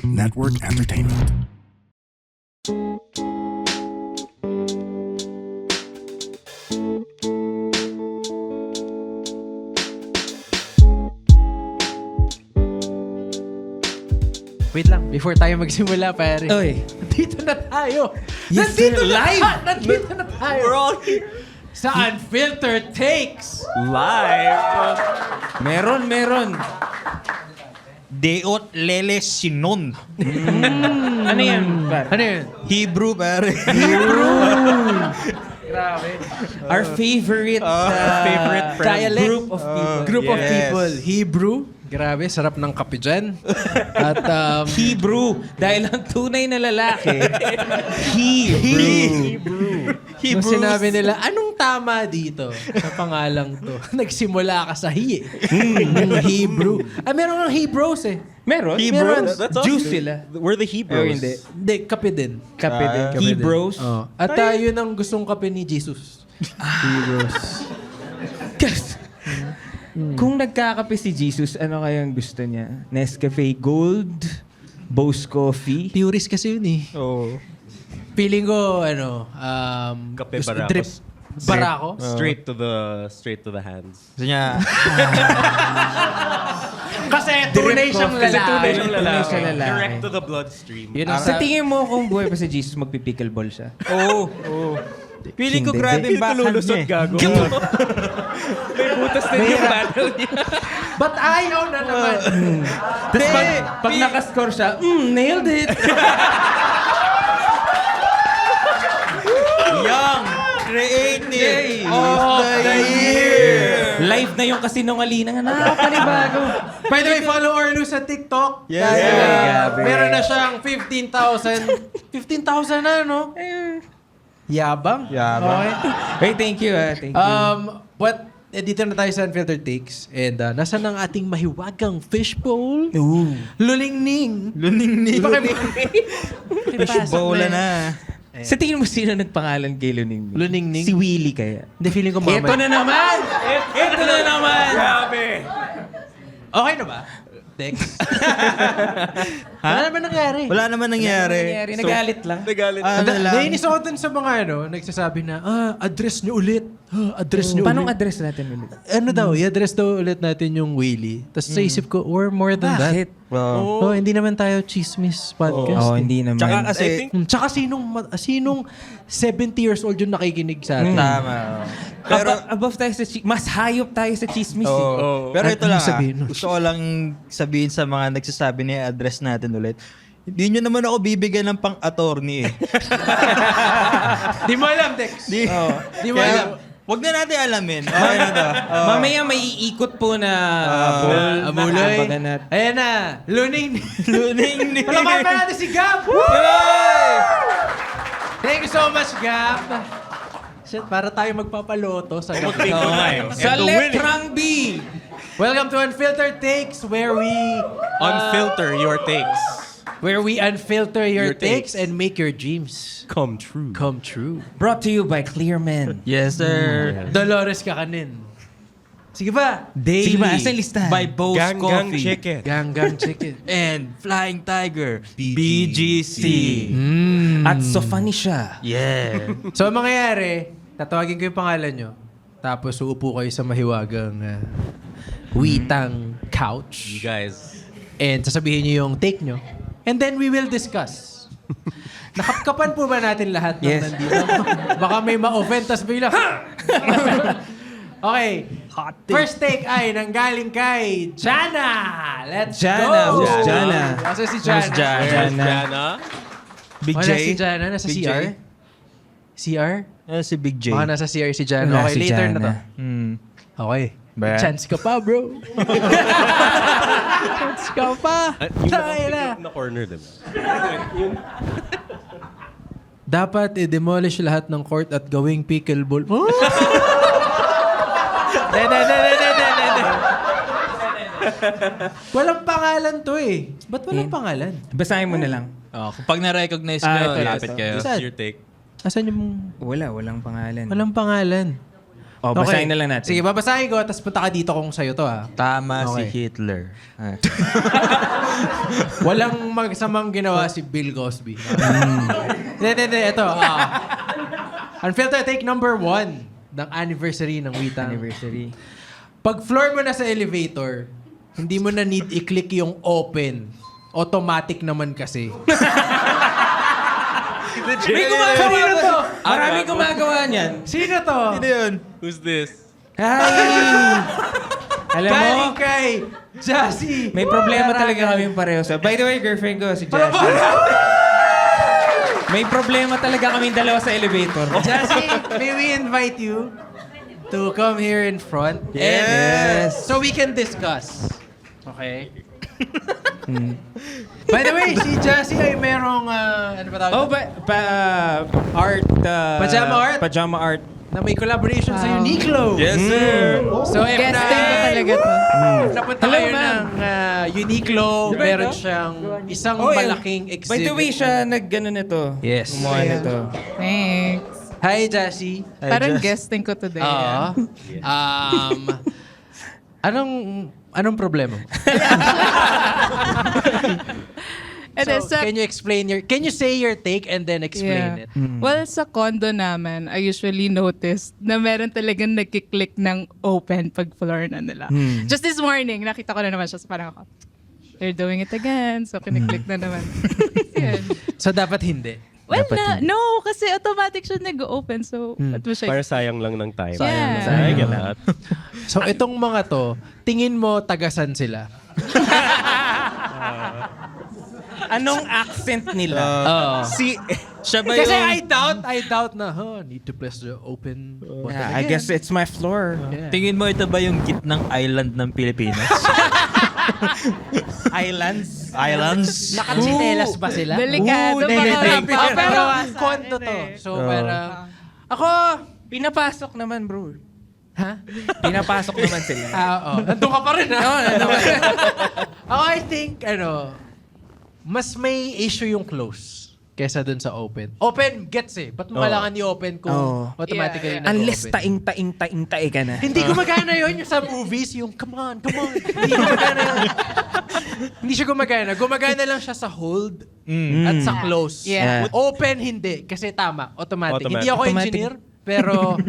Network Entertainment. Wait lang, before tayo magsimula, pare. Oy. Nandito na tayo. Yes, nandito sir. na Live. Nandito na tayo. We're all here. Sa Unfiltered Takes. Live. Meron. Deot Lele Sinon. Ano yan? Ano yun? Hebrew, pare. Grabe. Our favorite, favorite friend. dialect group of people. Group of Yes. people. Hebrew. Grabe, sarap ng kape dyan. At Hebrew. Dahil ang tunay na lalaki. Hebrew. nung sinabi nila, anong tama dito sa pangalang to? Nagsimula ka sa hi eh. Hebrew. Meron ng Hebrews eh. Meron? Hebrews? That's Jews awesome. sila. We're the Hebrews. Oh, hindi. Hindi, kape din. Kape din. Kape din. Hebrews. Oh. At yun ang gustong kape ni Jesus. Hebrews. Kung nagkakape si Jesus, ano kayang gusto niya? Nescafe Gold? Bose Coffee? Purist kasi yun eh. Oh. Feeling ko, Kape gusto- Barako. Drip. Barako? Straight to the hands. Gusto niya, Kasi tunay siyang lalaki. Tunay siyang lalaki. Direct to the bloodstream. Yun ang Sa tingin mo, kung buhay pa si Jesus, magpipickleball siya? oo. Feeling ko Hindi. grabe yung backhand Lulusot niya. gago. May butas din yung battle niya. Ba't ayaw na naman? Tapos pag nakascore siya, nailed it! Young Creative of the Year. Live na yung kasinungalingan na nakapanibago. By the way, follow Orlu sa TikTok. Yes. Dahil, Grabe. meron na siyang 15,000. 15,000 na, no? Yabang. Okay. Hey, thank you. Thank you. But, dito na tayo sa Unfiltered Takes. And nasa ng ating mahiwagang fishbowl? Lulingning. Luning-ning. Fishbowl na. Sa tingin mo, sino nagpangalan kay Luningning? Luningning? Si Willie kaya? Hindi, feeling ko mamay. Ito na naman! Ito na naman! Grabe. Okay na ba? Dex? Wala naman nangyari. Wala naman nangyari. Nagalit lang. Nagalit. Ano lang. Nainis ako dun sa mga nagsasabi na, address niyo ulit. Address niyo Paano ulit. address natin ulit? Ano daw, i-address daw ulit natin yung Willie. Tapos sa isip ko, or more than that. Well, Oh, hindi naman tayo chismis podcast. Oo, hindi naman. tsaka kasi, I think- Tsaka sinong 70 years old yung nakikinig sa atin? tama. Pero Pero, above tayo sa mas hayop tayo sa chismis. oh, pero ito Ano lang sabihin nun? gusto ko lang sabihin sa mga nagsasabi na i-address natin ulit. Hindi nyo naman ako bibigyan ng pang-attorney eh. Di mo alam, Dex. Di mo Kaya, alam. wag na natin alamin. Okay na to. Mamaya may iikot po na Amuloy. Abagan natin. Ayan na. Luning. Luning-ning. Palamahan pa natin si Gab. Thank you so much, Gab. Shit, para tayo magpapaloto sa gabi. Sa Letrang B. Welcome to Unfiltered Takes, where we Unfilter your takes. where we unfilter your, Your takes takes. and make your dreams Come true. come true. Brought to you by Clear Men. Yes, sir. Dolores Kakanin. Sige ba? Daily. Sige ba, asan listahan? By Bose Gang Coffee. chicken. Gang Chicken. And Flying Tiger. BGC. At so funny siya. Yeah. So, ang mangyayari, tatawagin ko yung pangalan nyo. Tapos, uupo kayo sa mahiwagang witang You couch. guys. And sasabihin nyo yung take nyo. And then we will discuss. Nakapkapan po ba natin lahat ng Yes. nandito? Baka may ma-offend, tas bigla, ha! Okay. First take ay nanggaling kay Jana. Let's Jana, go! who's Jana? Asa si Who's Jana? Jana? Jana. Big Wala J. si Jana. Nasa Big CR? J. CR? Si Big J. Baka nasa CR si Jana. Wala Okay, si later na Jana. to. Okay. Ba? Chance ka pa, bro. Chance ka pa. Tayo na. Na corner din. Dapat i-demolish lahat ng court at gawing pickleball. Walang pangalan to eh. Ba't walang pangalan? Basahin mo na lang. Kapag na-recognize Ah, nyo, ito, lapit ito. kayo. Saan? Your take. Asan yung... Walang pangalan. Walang pangalan. O, basahin na lang natin. Sige, babasahin ko, tapos punta ka dito kung sa'yo to, ha. Tama Okay. si Hitler. Walang magsamang ginawa si Bill Cosby. Hindi. Ito. Unfiltered take number 1 ng anniversary ng Witang. Anniversary. Pag floor mo na sa elevator, hindi mo na need i-click yung open. Automatic naman kasi. May gumagawa to. Maraming gumagawa niyan. Sino to? Sino yun? Who's this? Hi! Alam mo, Galing kay Jassy. may problema talaga kami pareho sa... By the way, girlfriend ko, si Jassy. May problema talaga kaming dalawa sa elevator. Jassy, may we invite you to come here in front? Yes. So we can discuss. Okay? By the way, si Jassy ay merong, ano ba tawag? Oh, art... Pajama art? Pajama art. Na may collaboration sa Uniqlo. Yes, sir. So if Guesting ko talaga to. napunta Hello, kayo ma'am. ng Uniqlo, Di ba meron ito? siyang isang Oh, yeah. malaking exhibit. By the way, siya nag-gano nito. Yes. Gumawa nito. Thanks. Hi, Jassy. Parang guesting ko today. Oo. Anong problema mo? And then So, sa, can you say your take and then explain it? Well, sa condo namin, I usually notice na meron talagang nagkiklik ng open pag floor na nila. Just this morning, nakita ko na naman siya. So parang ako, they're doing it again. So kiniklik na naman. Yun. So, dapat hindi. Well, no, kasi automatic siya nag-open. So, ba't mo siya? Para sayang lang ng time. Yeah. I get that. So, itong mga to, tingin mo tagasan sila? Anong accent nila? Siya ba Kasi yung... I doubt na, need to press the open button Yeah, I again. guess it's my floor. Yeah. Tingin mo ito ba yung gitnang island ng Pilipinas? Islands. Islands? Nakatsinelas ba sila? Delikado pa Pero pero konto to. So, parang, ako, Pinapasok naman, bro. ha? Pinapasok naman sila. Oo. Nandun ka pa rin, ha? Oo, nandun ka rin. Ako, I think, mas may issue yung close kesa dun sa open. Open, gets eh. Ba't mo kailangan i-open kung Oo. automatically Yeah. Unless nag-open? taing-tae ka na. Hindi gumagana yun yung sa movies, yung come on. Hindi gumagana yun. Hindi siya gumagana. Gumagana lang siya sa hold at sa close. Yeah. Open, hindi. Kasi tama, automatic. Hindi ako Automatic. engineer, pero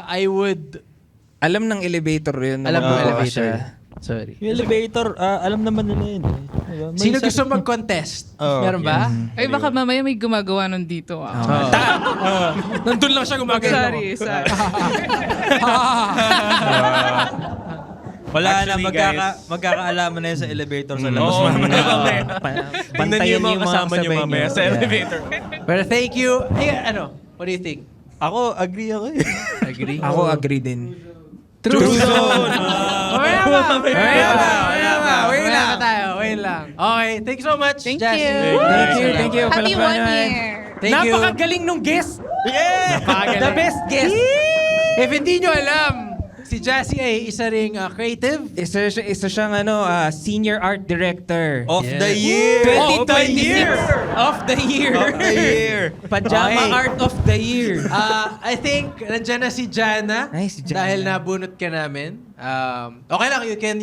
I would... Alam ng elevator yun. Alam mo Oo, elevator. siya. Sorry. Yung elevator, alam naman nila yun. Diba? May Sino isa- gusto mag-contest? Oh, Meron ba? Ay, baka mamaya may gumagawa nun dito. Nandun lang siya gumagana. Sorry. Wala na, Actually, magkakaalaman na yun sa elevator sa labas. Oo, mamaya. Bantayan Tingnan niyo yung mga kasama niyo kasabay mamaya niyo. sa Yeah. elevator. Pero thank you. Ay, what do you think? Ako, agree ako eh. Agree? Ako agree din. True zone. Wait lang. Okay, thank you so much, Thank Jassy. you. Thank you. Happy Palakpakan 1 naman. year. Thank you. Napakagaling nung guest. Yeah! The best guest. If hindi nyo alam, si Jassy ay isa ring creative. Isa siyang senior art director. Of Yeah. the year! 2026 of the year. Of the year! Pajama Okay. art of the year. I think nandyan na si Jana. Ay, si Jana. Dahil nabunot ka namin. Okay lang, you can,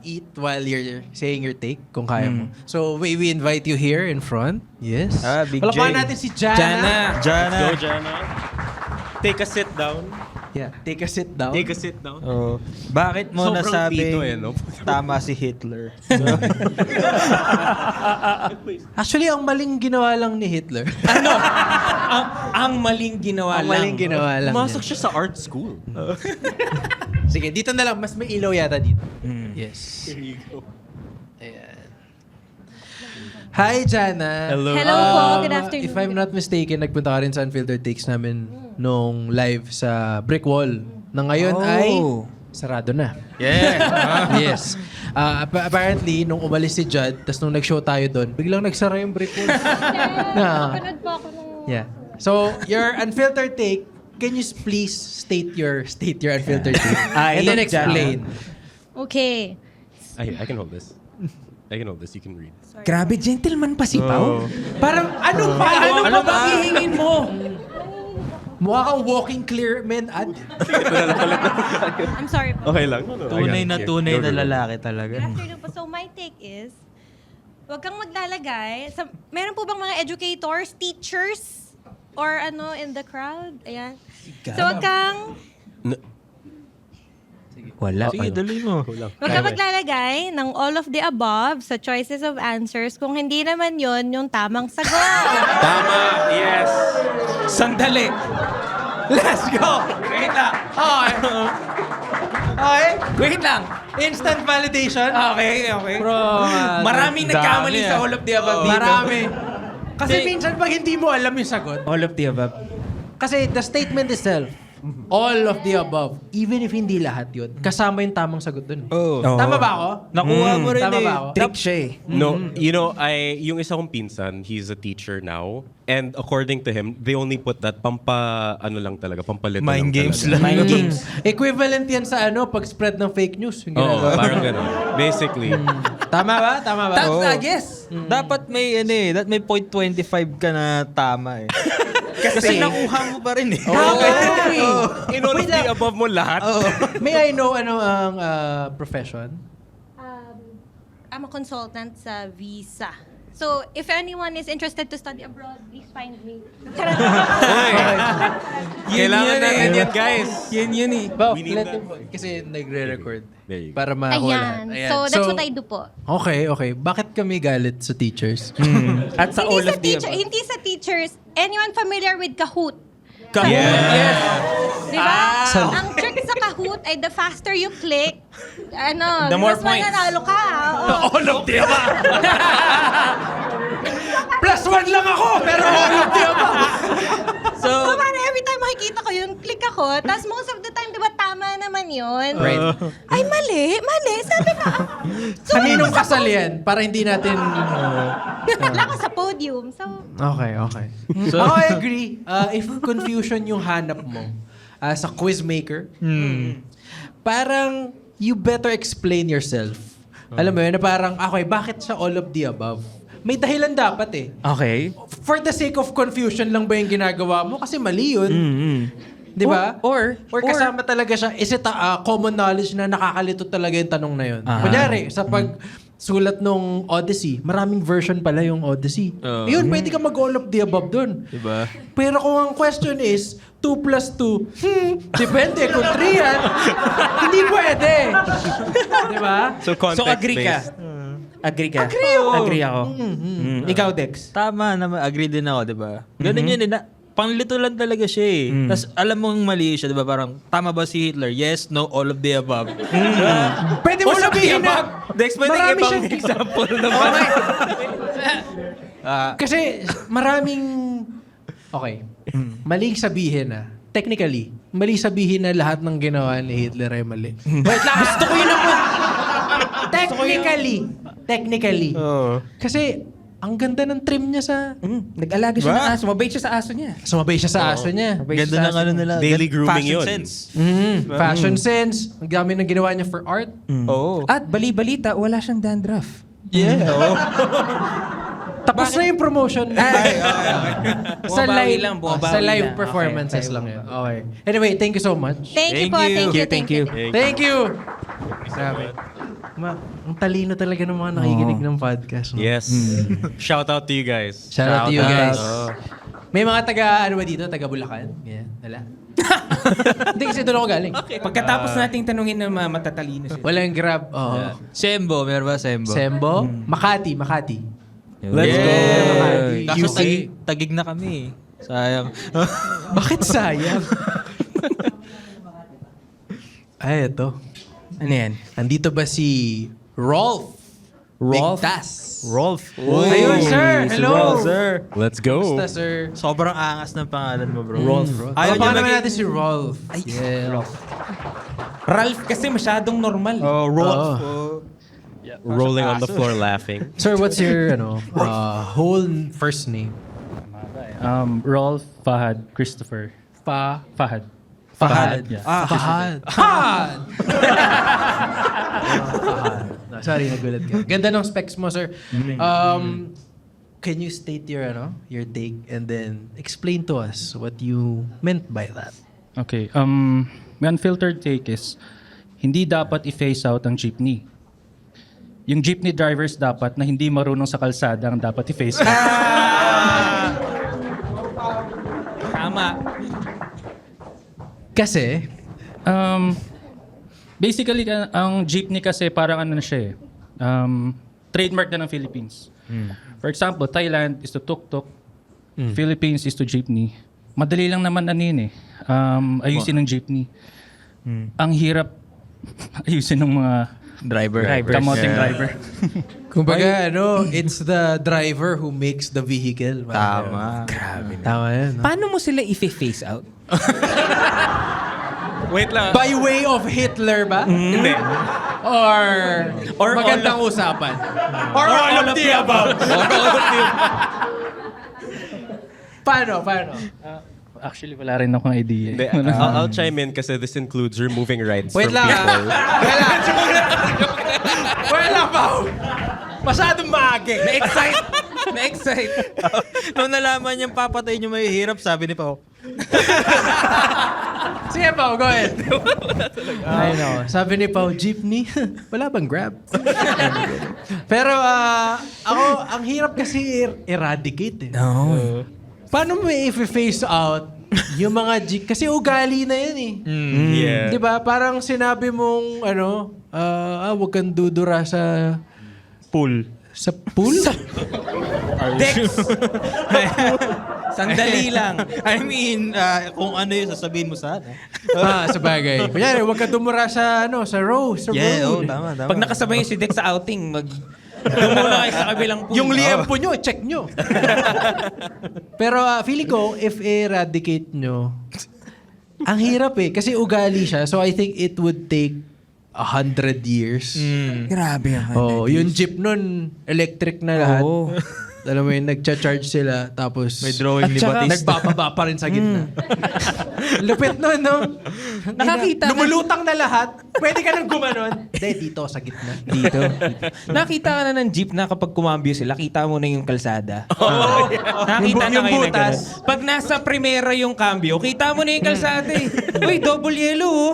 eat while you're saying your take, kung kaya mo. So, we invite you here in front. Yes. Big Palakpakan J. natin si Jana. Jana. Jana. Go, Jana. Take a sit down. Yeah, take a sit down. Take a sit down. Oh. Bakit mo Sobrang nasabing pito eh, no? tama si Hitler? Actually, ang maling ginawa lang ni Hitler. Ang maling ginawa ang lang. maling ginawa lang Pumasok niya. siya sa art school. Sige, dito na lang. Mas may ilaw yata dito. Yes. Here you go. Ayan. Hi, Jana. Hello. Hello po, good afternoon. If I'm not mistaken, nagpunta ka rin sa Unfiltered Takes namin nung live sa Brick Wall. Na ngayon ay sarado na. Yeah! Yes. Apparently, nung umalis si Judd, tas nung nag-show tayo doon, biglang nagsara yung Brick Wall. Napanood po ako nung... Yeah. So, your Unfiltered Take, can you please state your Unfiltered Take? And then explain. Okay. I can hold this. I can hold this. You can read. Grabe, gentleman pa si Pao. Parang, ano Ano ba hihingin mo? Mukha kang walking clear men ad. I'm sorry po. Okay lang. No, I Tunay got it. na Here. tunay Go, na go, go. lalaki Good talaga. afternoon po. So my take is, Huwag kang maglalagay. Meron po bang mga educators, teachers, or ano in the crowd? Ayan. So, huwag kang Wala. Sige, dali mo. Huwag ka maglalagay ng all of the above sa choices of answers kung hindi naman yon yung tamang sagot. Tama! Yes! Sandali. Let's go! Wait lang. Okay. Okay. Wait lang. Instant validation. Okay. Maraming Dami, nagkamali sa ah. all of the above dito. Marami. Kasi minsan pag hindi mo alam yung sagot, All of the above. kasi the statement itself, all of the above, even if hindi lahat yun, kasama yung tamang sagot dun. Oo. Tama ba ako? Nakuha mo rin Tama eh. ba ako? Trick siya eh. No, you know, yung isa kong pinsan, he's a teacher now. And according to him, they only put that pampalito Mind games lang. Mind games. Equivalent yan sa pag-spread ng fake news. Yung Oo, ginagawa. parang gano'n. Basically. Tama ba? Tama ba? That's Oo. yes. Dapat may may 0.25 ka na tama eh. Kasi nakuha mo pa rin eh. In all of the above mo lahat. May I know ano ang profession? I'm a consultant sa Visa. So, if anyone is interested to study abroad, please find me. Kailangan natin yan, guys. Yun eh. Well, We need let that. him, kasi nagre-record. There you go. Para makuha Ayan. lahat. So, that's what I do po. Okay. Bakit kami galit sa teachers? At sa all Hindi of sa, the teacher, above. hindi sa teachers. Anyone familiar with Kahoot? Yes. Di ba? Ang trick sa Kahoot ay the faster you click, The more mas points. mananalo ka. Oo. All of the above! Plus one lang ako, pero all of the above! So, parang every time makikita ko yun, click ako. Tapos most of the time, di ba, tama naman yun? Right. Ay, mali. Sabi ka. Kaninong kasal yan? Para hindi natin... Wala ka sa podium. So, Okay. Ako, I agree. If confusion yung hanap mo sa quizmaker, parang you better explain yourself. Alam mo yun, na parang, okay, bakit siya all of the above? May dahilan dapat eh. Okay. For the sake of confusion lang ba yung ginagawa mo? Kasi mali yun. Di ba? Or kasama talaga siya, is it a common knowledge na nakakalito talaga yung tanong na yun? Aha. Kunyari, sa pagsulat nung Odyssey, maraming version pala yung Odyssey. Yun, pwede ka mag-all of the above dun. Diba? Pero kung ang question is, 2 plus 2, depende kung 3 yan, hindi pwede. Di ba? So So agree ka. context-based. Agree ka. Agree ako. Ikaw, Dex. Tama naman. Agree din ako, di ba? Ganun yun eh. Panglito lang talaga siya eh. Tapos alam mong mali siya, di ba? Parang, tama ba si Hitler? Yes, no, all of the above. Pwede mo sabihin na, Dex, pwede marami ibang siyang- example naman. Kasi maraming... Okay. Maling sabihin na. Technically, mali sabihin na lahat ng ginawa ni Hitler ay mali. Wait lang, gusto ko yun ako. Technically. Kasi, ang ganda ng trim niya sa... Nag-alaga siya Ba? ng aso. Mabait siya sa aso niya. Sumabay siya sa aso niya. Mabait Ganda siya sa ng aso ano niya. nila. Daily grooming Fashion yun. sense. Fashion sense. Ang dami ng ginawa niya for art. Oo. At bali-balita, wala siyang dandruff. Yeah. Oo. Tapos na yung promotion. Sa Bumabawi live, lang, bumabawi sa live lang. performances Okay, lang yun. Okay. Anyway, thank you so much. thank you po. Thank you. Thank you! Grabe. Ang talino talaga ng mga nakikinig ng podcast. No? Yes. Shout out to you guys. Shout out to you guys. Oh. May mga taga, ano ba dito? Taga Bulacan? Yeah. Wala? Hindi kasi doon ako galing. Pagkatapos nating tanungin ng mga matatalino sila. Walang grab. Oh. Sembo, meron ba Sembo? Sembo? Makati. Let's go. Makati. Kaso QC. tagig na kami. Sayang. Bakit sayang? Ay, ito. Ano yan? Andito ba si Rolf? Rolf? Bigtas. Rolf. Ayun, sir. Hello. sir. Let's go. Basta, sir. Sobrang angas ng pangalan mo, bro. Rolf. Ayaw Ayaw niya naman maging... natin si Rolf. Yeah. Ralph kasi masyadong normal. Oh, Rolf. Oo. Oh. Rolling on the floor laughing. Sir, what's your whole first name? Rolf Fahad Christopher. Fahad. Fahad. Yeah. Fahad. Fahad! No, sorry, nagulat ka. Ganda ng specs mo, sir. Can you state your take and then explain to us what you meant by that? Okay. My unfiltered take is, hindi dapat i-phase out ang jeepney. yung jeepney drivers dapat na hindi marunong sa kalsada ang dapat i-face. Tama. Kasi, Basically, ang jeepney kasi parang ano na siya trademark na ng Philippines. For example, Thailand is to tuk-tuk, Philippines is to jeepney. Madali lang naman ayusin ng jeepney. Ang hirap ayusin ng mga kamoting driver. kumbaga, it's the driver who makes the vehicle. Tama. Tama yan. No? Paano mo sila i-face out? Wait lang. By way of Hitler ba? Hindi. Or magandang usapan? Or all of the above. Paano? Actually, wala rin akong idea. Hindi, I'll chime in kasi this includes removing rights Wait from lang, people. Wala pa. Masyadong maagi. Na-excite. Nung nalaman niyang papatayin yung mahihirap, sabi ni Pao, Sige, Pao, go ahead. I know. Sabi ni Pao, jeepney? Wala bang Grab? Pero ako, ang hirap kasi eradicate eh. No. Paano mo i-face out yung mga jeep? Kasi ugali na yan eh. Yeah. Di ba? Parang sinabi mong, huwag kang dudura sa... pool. Sa pool? Dex! Sandali lang. I mean, kung ano yung sasabihin mo sa ano. Sa bagay. Kunyari, huwag ka dumura sa row, sa road. Tama. Pag nakasabay si Dex sa outing, dumula kayo sa kabilang pool. Yung liempo nyo, check nyo. Pero feeling ko, if eradicate nyo, ang hirap eh. Kasi ugali siya. So I think it would take 100 years. Grabe ang Yung jeep nun, electric na lahat. Oo. Alam mo yun, nagcha-charge sila, tapos... May drawing ni Batista. Nagbababa pa rin sa gitna. Lupit nun, no? Nakakita Lumulutang na lahat. Pwede ka nang gumanon. Hindi, dito, sa gitna. Dito. Nakita ka na ng jeep na kapag kumambyo sila, kita mo na yung kalsada. Nakita na Yung kayo na butas. ganun. Pag nasa primera yung cambio, kita mo na yung kalsada eh. Uy, double yellow oh.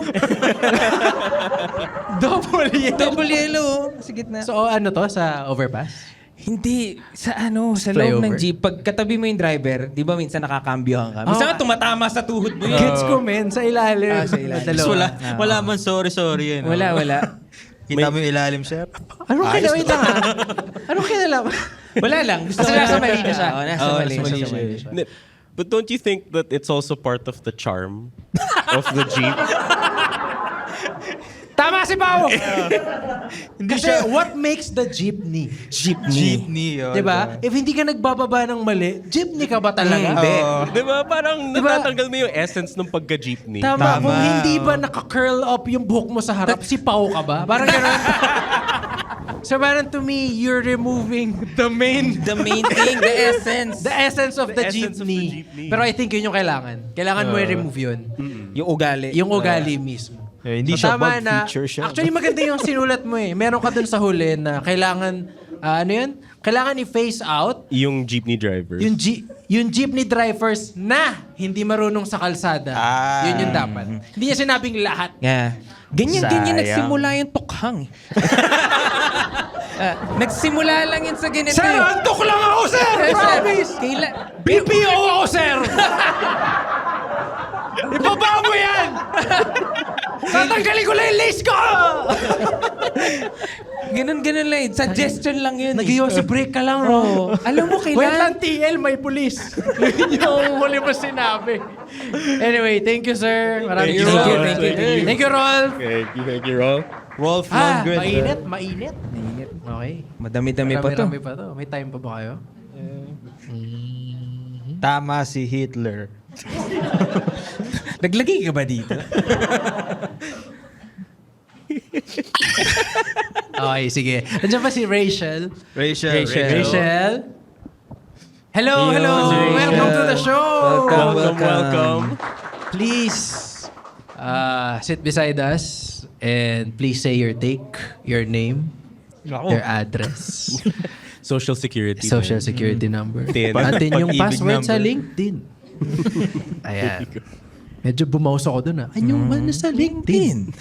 Double yellow oh. Sa gitna. So, ano to? Sa overpass? Hindi, sa sa Flyover? loob ng jeep. Pag katabi mo yung driver, di ba minsan nakakambyohan ka? Minsan nga tumatama sa tuhod mo yun. Gets ko, men. Sa ilalim. Sa ilalim. Dalawa. Wala man sorry yun. Wala. Kita mo yung ilalim, sir. Anong kinalaman ha? Anong kinalaman? Wala lang. Gusto Kasi ko nasa lang- mali na siya. Oo, nasa mali siya. Hindi. But don't you think that it's also part of the charm of the jeep? Tama si Pao! Kasi what makes the jeepney? Jeepney. Oh, Diba? If hindi ka nagbababa ng mali, jeepney ka ba talaga? Hindi. Di ba? Parang natatanggal mo yung essence ng pagka-jeepney. Tama. Kung hindi ba naka-curl up yung buhok mo sa harap, si Pao ka ba? Parang gano'n. So parang to me, you're removing the main thing, the essence. the essence of the essence of the jeepney. jeepney. Pero I think yun yung kailangan. Kailangan mo i-remove yun. Yung ugali. Yung ugali mismo. hindi siya tama bug na, feature siya. actually, maganda yung sinulat mo eh. Meron ka dun sa huli na kailangan, kailangan i-phase out Yung jeepney drivers. yung jeepney drivers na hindi marunong sa kalsada. Yun yung dapat. Hindi niya sinabing lahat. Yeah. Ganyan Sayang. nagsimula yung tukhang. Nagsimula lang yun sa ganito. Sir, antok lang ako, sir! Promise! BPO ako, sir! Ibaba mo yan! Tatanggalin ko lang yung lace ko! Ganun lang yun. Suggestion lang yun. Nag-iwas break ka lang, no? Alam mo, Wait lang, TL, may pulis. Yun yung huli mo sinabi. Anyway, thank you, sir. Maraming Thank you, salamat. Rolf. Thank you, Rolf. Thank you, Rolf. Rolf Mainit. Okay. Madami-dami pa to. Marami pa to. May time pa ba kayo? Tama si Hitler. Naglagay ka ba dito? Okay, sige. Nandiyan pa si Rachel. Rachel. Hello. Welcome to the show. Welcome. Please sit beside us and please say your take, your name, your address, Social security. social security number. Tin. Atin yung Pag-ibig password sa number. LinkedIn. Ayan. Medyo bumawas ako dun ah. Ano sa LinkedIn?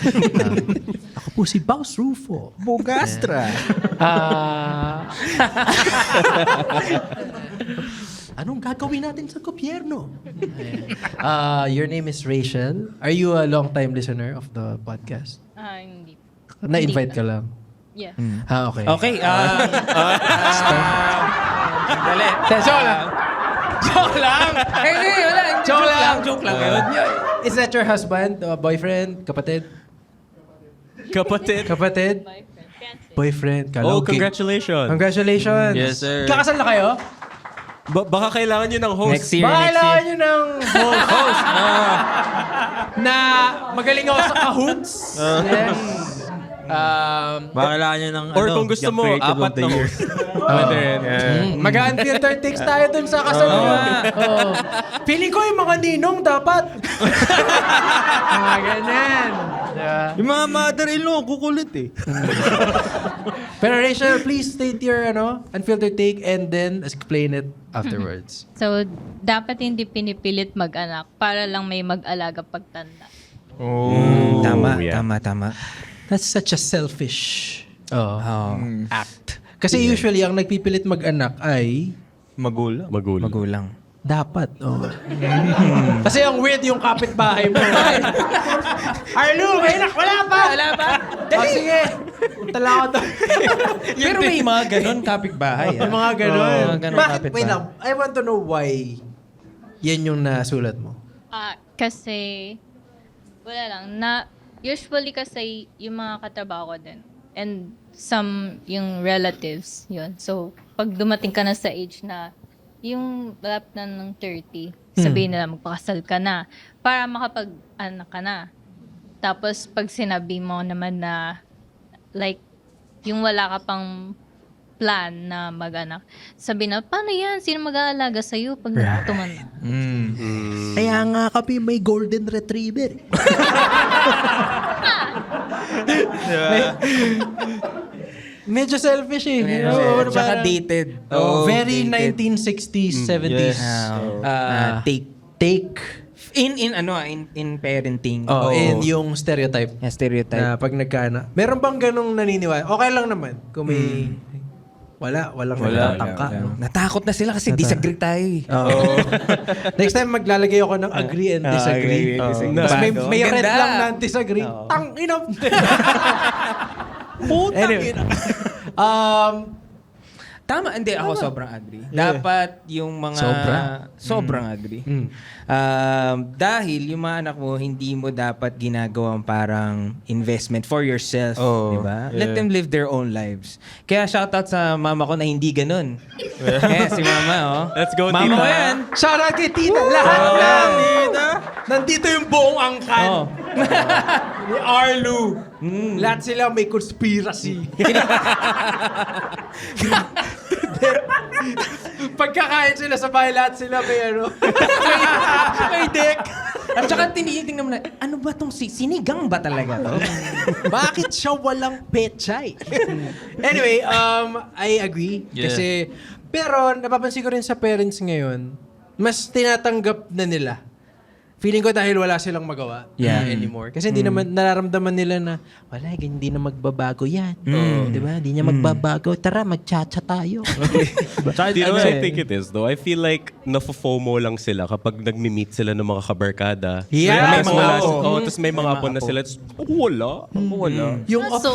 Ako po si Boss Rufo. Bogastra. Anong gagawin natin sa gobyerno? Your name is Rachel. Are you a long-time listener of the podcast? Hindi. Na-invite ka lang? Yes. Okay. Okay. Dali. Joke lang. Joke lang. Hindi, wala. Joke lang. Joke lang yun. Is that your husband, boyfriend, kapatid? Kapatid. Kapatid? Boyfriend. Oh, congratulations. Congratulations. Yes, sir. Kakasal na kayo? Baka kailangan nyo ng host. Next year, Baka next kailangan year. nyo ng host. Na magaling ako sa kahoots. Yes. Baka kailangan nyo ng Or kung gusto Young mo, Creative of 4 the na Year. host. Pwede rin. Mag-unfilter takes tayo dun sa kasal nyo. Oh. Feeling ko yung mga ninong dapat. Mga ganyan. Diba? Yung mga mother-in-law, kukulit eh. Pero Rachel, please state your unfiltered take and then explain it afterwards. So, dapat hindi pinipilit mag-anak para lang may mag-alaga pagtanda. Tama, yeah. tama. That's such a selfish act. Kasi usually, ang nagpipilit mag-anak ay Magulang. Magulang. dapat. Kasi ang weird yung kapitbahay mo. Arlo, may anak, wala pa! Sige. Tala ko to. Pero may mga ganon kapitbahay. Yung mga ganun. Mga ganon Bakit? kapitbahay. Wait lang. I want to know why yan yung nasulat mo. Kasi, wala lang, usually kasi yung mga katrabaho ko din, and some, yung relatives, yun. So, pag dumating ka na sa age na, yung lap na ng 30, sabihin nila magpakasal ka na para makapag-anak ka na. Tapos, pag sinabi mo naman na, like, yung wala ka pang plan na mag-anak, sabi na, paano yan? Sino mag-aalaga sa'yo pag tumanda? Kaya nga kami may golden retriever. Medyo selfish eh. Oo, Tsaka parang- dated. Very dated. 1960s, 70s. Take. In parenting. And yung stereotype. Yeah, stereotype. Na pag nagkana. Meron bang ganong naniniwala? Okay lang naman. Kung may... Walang nagtatangka. No? Natakot na sila kasi disagree tayo eh. Next time maglalagay ako ng agree and disagree. agree and disagree. Tapos may red Ganda. lang na disagree. Tang ina. Putang ina. Tama, hindi ako sobrang agree. Dapat yung mga... Sobrang agree. Dahil yung mga anak mo, hindi mo dapat ginagawang parang investment for yourself. Di ba? Let them live their own lives. Kaya shoutout sa mama ko na hindi ganun. Kaya si mama, Let's go, mama tita. ko yan. Shoutout kay Tita. Lahat lang. Nandito yung buong angkan. Oh. Ni Arlo. Lahat sila may conspiracy. Pagkakain sila sa bahay, lahat sila may may deck. At saka tinitingnan mo na, ano ba tong sinigang ba talaga to? Bakit siya walang pechay? Anyway, I agree. Yeah. Kasi, pero napapansin ko rin sa parents ngayon, mas tinatanggap na nila. Feeling ko dahil wala silang magawa anymore. Kasi hindi naman nararamdaman nila na wala, hindi na magbabago yan. Di ba? Hindi niya magbabago. Tara, magchacha tayo. Do you know what I think it is though? I feel like nafo-FOMO lang sila kapag nagmi-meet sila ng mga kabarkada. Yeah. Tapos wala tapos may mga apo na sila. Tapos, wala. Yung So,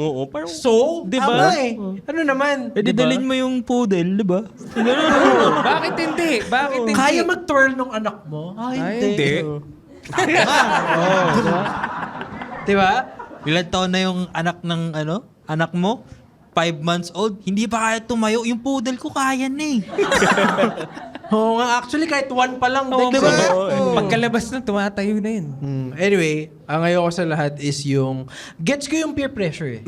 Oo, parang... so, Di tama ba? eh. Ano naman? Eh, dalhin mo yung poodle, di ba? Bakit hindi? Bakit hindi? Kaya mag-twirl ng anak mo? Ay, hindi. Di ba? Ilan taon na yung anak ng anak mo? 5 months old, hindi pa kaya tumayo. Yung poodle ko kaya na eh. Oo nga, actually kahit one pa lang. Oo, di diba? ba? Pagkalabas na, tumatayo na yun. Anyway, ang ayoko sa lahat is yung... Gets ko yung peer pressure eh.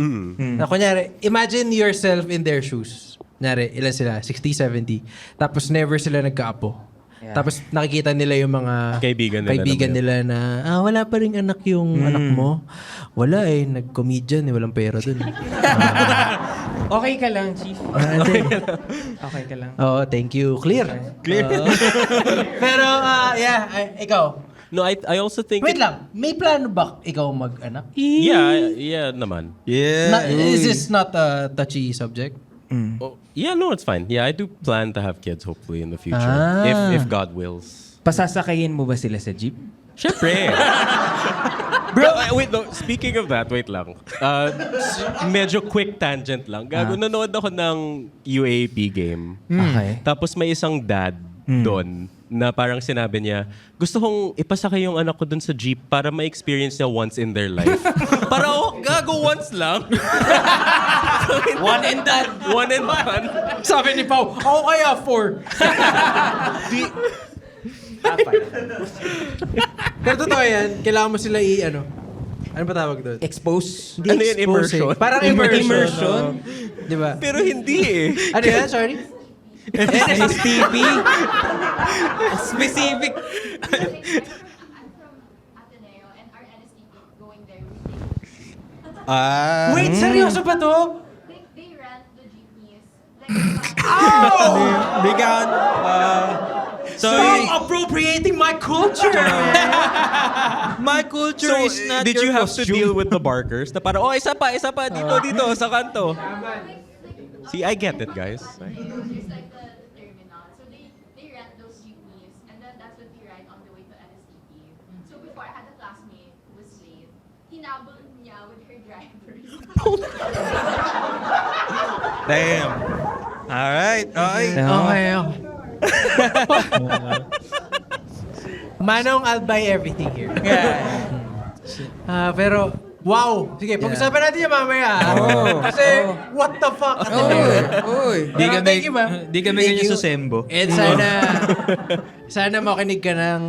Na kunyari, imagine yourself in their shoes. Kunyari, ilan sila? 60, 70. Tapos never sila nagkaapo. Yeah. Tapos nakikita nila yung mga Kaibigan nila nila na wala pa rin anak yung anak mo. Wala eh, nag-comedian eh, walang pera dun. Okay ka lang, Chief. Okay ka lang. Oo, thank you. Clear. Clear. Pero, ikaw, No, I also think... Wait lang, may plano ba ikaw mag-anak? Yeah naman. Is this not a touchy subject? Oh, yeah, no, it's fine. Yeah, I do plan to have kids hopefully in the future. If God wills. Pasasakayin mo ba sila sa jeep? Syempre. Bro, wait, no. Speaking of that, wait lang. Medyo quick tangent lang. Nanood ako ng UAAP game. Okay. Tapos may isang dad doon na parang sinabi niya, gusto kong ipasakay yung anak ko doon sa jeep para ma-experience niya once in their life. Para gago once lang. One and done. One and done. Sabi ni Pao, ako kaya 4. Pero totoo yan, kailangan mo sila ano ba tawag doon? Expose? Hindi Ano yun, expose immersion? eh. Parang immersion. Di ba? Pero hindi eh. Ano yan? Sorry? STP? Specific. Wait, seryoso ba to? They rent the jeepneys. Bigan. Stop appropriating my culture! My culture So, is not did your you have costume. to deal with the barkers? Na parang, isa pa, dito, sa kanto. See, I get it, guys. There's like the terminal. So they rent those jeepneys and then that's what we ride on the way to NSTP. So before I had a classmate who was late. Hinabol niya with her drivers. Damn. Alright. Okay. Okay. Manong, I'll buy everything here. Pero, wow! Sige, pag-usapan natin yung mamaya. Kasi, what the fuck? Di Pero kami, thank you, ma'am. di kami Thank ganyan you. sa Sembo. And sana makinig ka ng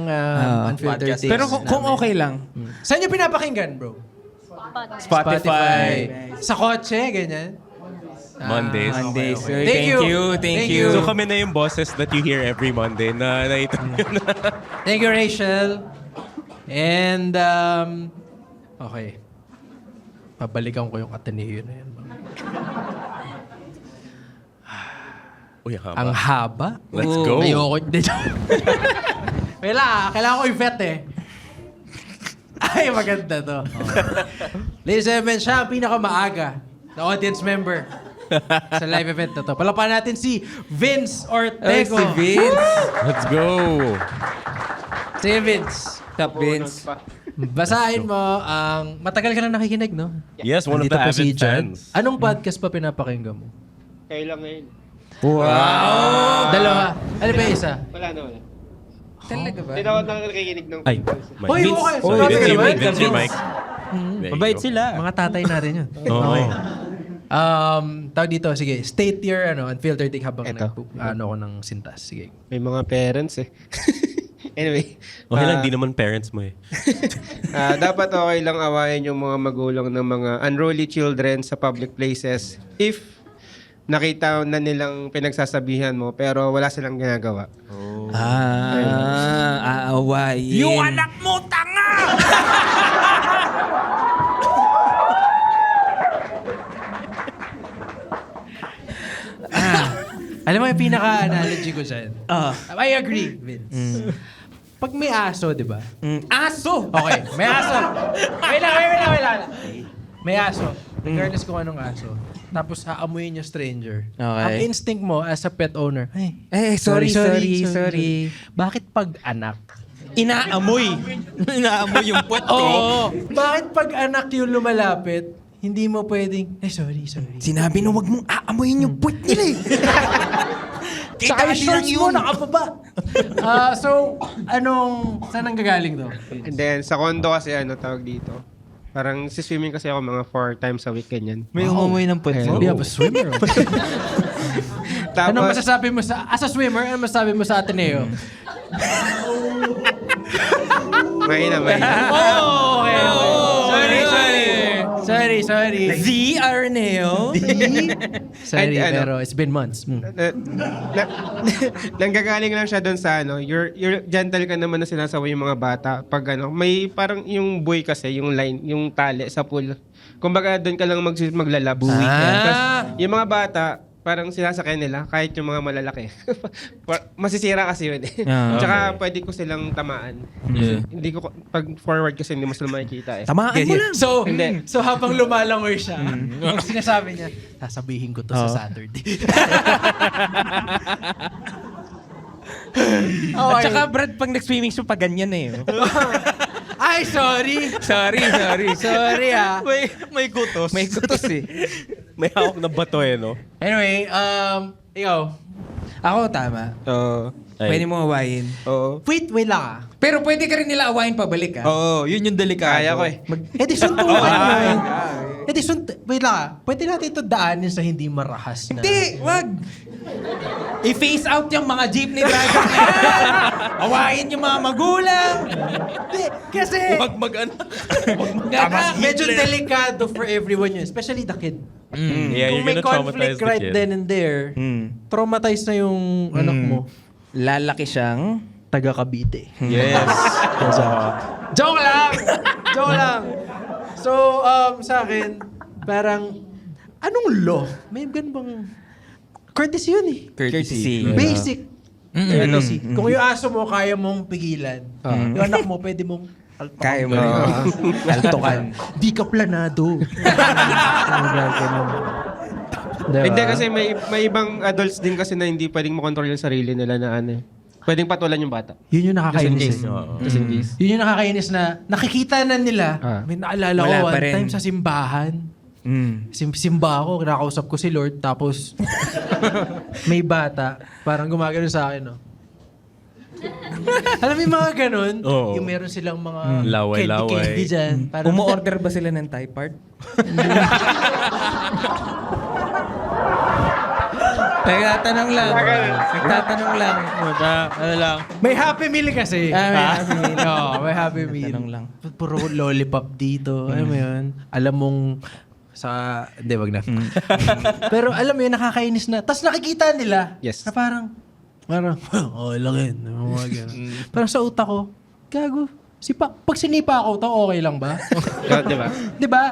Unfiltered podcast. Takes. Pero kung okay lang. Saan nyo pinapakinggan, bro? Spotify. Sa kotse, ganyan. Mondays. Mondays. Okay. Thank you. Thank you. So kami na yung bosses that you hear every Monday na ito na. Thank you, Rachel. And, okay. Pabalikan ko yung Ateneo na yan. Uy, haba. Ang haba. Let's go. Ayoko. Wala, kailangan ko i-vet eh. Ay, maganda to. Ladies and gentlemen, siya ang pinakamaaga na audience member sa live event na to. Palapakan natin si Vince Ortego. Si Vince. Let's go. Si Vince. Top Vince. Basahin mo ang... Matagal ka na nakikinig, no? Yes, one of Nandito the po si avid Jan. fans. Anong podcast pa pinapakinggan mo? Kailan ngayon? Dalawa. Ano ba yung isa? Wala na, wala. Talaga ba? Hindi na ako nakikinig ng Ay, Hoy, Vince. okay. Sorry, Sorry, Vince, naman. Vince, your mic. There you Mabait go. sila. Mga tatay natin yun. Oo. Tawag dito, sige. State your unfiltered take habang Eto. ako ng sintas. Sige. May mga parents eh. Anyway. Okay lang, di naman parents mo eh. Dapat okay lang awayin yung mga magulang ng mga unruly children sa public places if nakita na nilang pinagsasabihan mo pero wala silang ginagawa. Aawayin. Yung anak mo, tanga! Alam mo yung pinaka-analogy ko dyan? I agree, Vince. Pag may aso, di ba? Aso! Okay, may aso. Wait lang. May aso. Regardless kung anong aso. Tapos haamuyin yung stranger. Okay. Ang instinct mo as a pet owner, Sorry. bakit pag anak? Inaamoy. Inaamoy yung puwet ko. Oo. Bakit pag anak yung lumalapit, hindi mo pwedeng, sorry. Sinabi na wag mong aamoyin yung puwet nila eh. Saka yung shorts mo, nakapaba. So, saan ang gagaling to? And then sa condo kasi tawag dito. Parang swimming kasi ako mga 4 times a week ganyan. May umumoy ng puwet mo. Sabi ba, swimmer? Tapos, Anong masasabi mo as a swimmer, ano masasabi mo sa Ateneo? mahina. Sorry. The Arneo. Sorry, And, pero it's been months. Nanggagaling lang siya doon sa you're gentle ka naman na sinasawa yung mga bata pag may parang yung buoy kasi yung line yung tali sa pool. Kumbaga doon ka lang maglalab. Tapos yung mga bata parang sinasakyan nila kahit yung mga malalaki. Masisira kasi yun eh. Tsaka pwede ko silang tamaan. Yeah. Hindi ko, pag forward kasi hindi mo sila makikita eh. Tamaan mo lang. So habang lumalangoy siya, sinasabi niya, sasabihin ko to sa Saturday. At saka Brad, pag nag-swimming siya, pag ganyan eh. Ay, sorry! Sorry ah. May gutos. May gutos eh. May hawak na bato no? Anyway, ikaw. Ako, tama. Pwede mo awayin. Wait lang ah. Pero pwede ka rin nila awayin pabalik ah. Oo, yun yung delikado. Kaya ko eh. Suntukan wait lang ah. Pwede natin ito daanin sa hindi marahas na. Hindi, wag. I-face out yung mga jeepney driver na yan. Awayin yung mga magulang. Hindi, kasi Huwag mag-anak. medyo delikado for everyone yun. Especially the kid. Yeah, Kung you're may gonna traumatize conflict the right kid. then and there, traumatized na yung anak mo. Lalaki siyang Taga Cavite. Yes. Joke lang! Joke lang! So, sa akin, parang, anong law? May ganun bang... Courtesy yun eh. courtesy. Basic. Courtesy. Kung yung aso mo, kaya mong pigilan. Yung anak mo, pwede mong alpakan. Kaya mo rin. Altukan. Di ka planado. Hindi kasi may ibang adults din kasi na hindi pwedeng makontrol yung sarili nila na ano eh. Pwedeng patulan yung bata. Yun yung nakakainis. Just in case. Yun yung nakakainis na nakikita na nila. May naalala ko Wala pa one rin. time sa simbahan. Simba ako, kinakausap ko si Lord, tapos may bata, parang gumagano sa akin, no? Alam mo yung mga ganun? Oo. Yung meron silang mga Laway-laway. candy dyan. Parang, Umu-order ba sila ng Thai part? Nagtatanong lang. Nagtatanong lang. Ano lang. may Happy Meal kasi. May Happy Meal. Oo, may Happy Meal. Tanong lang. Puro lollipop dito. Alam mo yun? Alam mong sa... Hindi, wag na. Pero alam mo yun, nakakainis na. Tapos nakikita nila. Yes. Na parang, lang yun. Mga ganun. Parang sa utak ko, gago. Pag sinipa ako, to okay lang ba? Di ba? Di ba?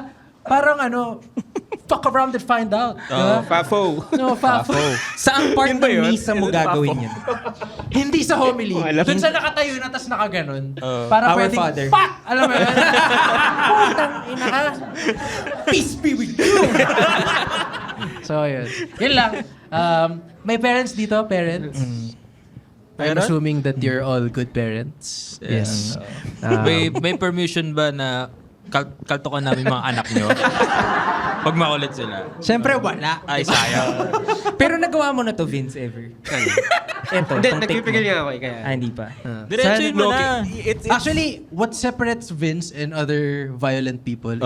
Parang fuck around and find out. Diba? Fafo. No, fafo. Saan part ng misa mo gagawin yun? Hindi sa homily. Doon sa nakatayo na tas nakaganon. Para Our pwedeng, Father. fuck! Alam mo yun? Putang ina ka. Peace be with you. So, yun. Yun lang. May parents dito, parents. I'm assuming that you're all good parents. Yes. May permission ba na kaltokan namin mga anak nyo? Pag makulit sila. Siyempre, wala. Ay, sayang. Pero nagawa mo na to, Vince, ever? Eto, Hindi, pang take nagpipigil mo. nga ako eh. Kaya. Hindi pa. Diretsuin mo na. Actually, what separates Vince and other violent people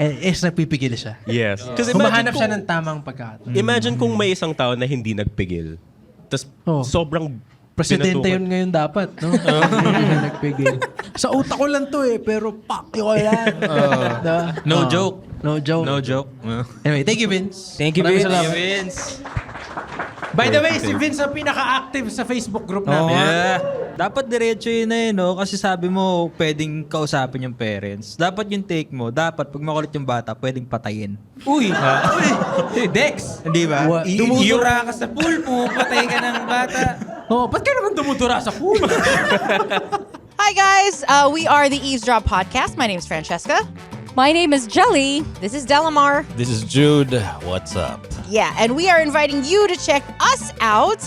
is nagpipigil siya. Yes. Kasi Humahanap siya ng tamang pagkakataon. Imagine kung may isang tao na hindi nagpigil. Tapos sobrang Presidente pinatukan. yun ngayon dapat, no? Hindi na nagpigil. Sa utak ko lang to pero pak ko yan. No joke. No joke. No joke. Anyway, thank you, Vince. Thank you, Maraming Vince. salamat. Vince. By the way, si Vince ang pinaka-active sa Facebook group namin. Yeah. Dapat diretso yun na yun, no? Kasi sabi mo, pwedeng kausapin yung parents. Dapat yung take mo, dapat pag makulit yung bata, pwedeng patayin. Uy! Dex! Hindi ba? Tumuturo ka sa pool mo, patay ka ng bata. Oh, ba't ka naman dumudura sa pool? Hi, guys. We are the Eavesdrop Podcast. My name is Francesca. My name is Jelly. This is Delamar. This is Jude. What's up? Yeah, and we are inviting you to check us out,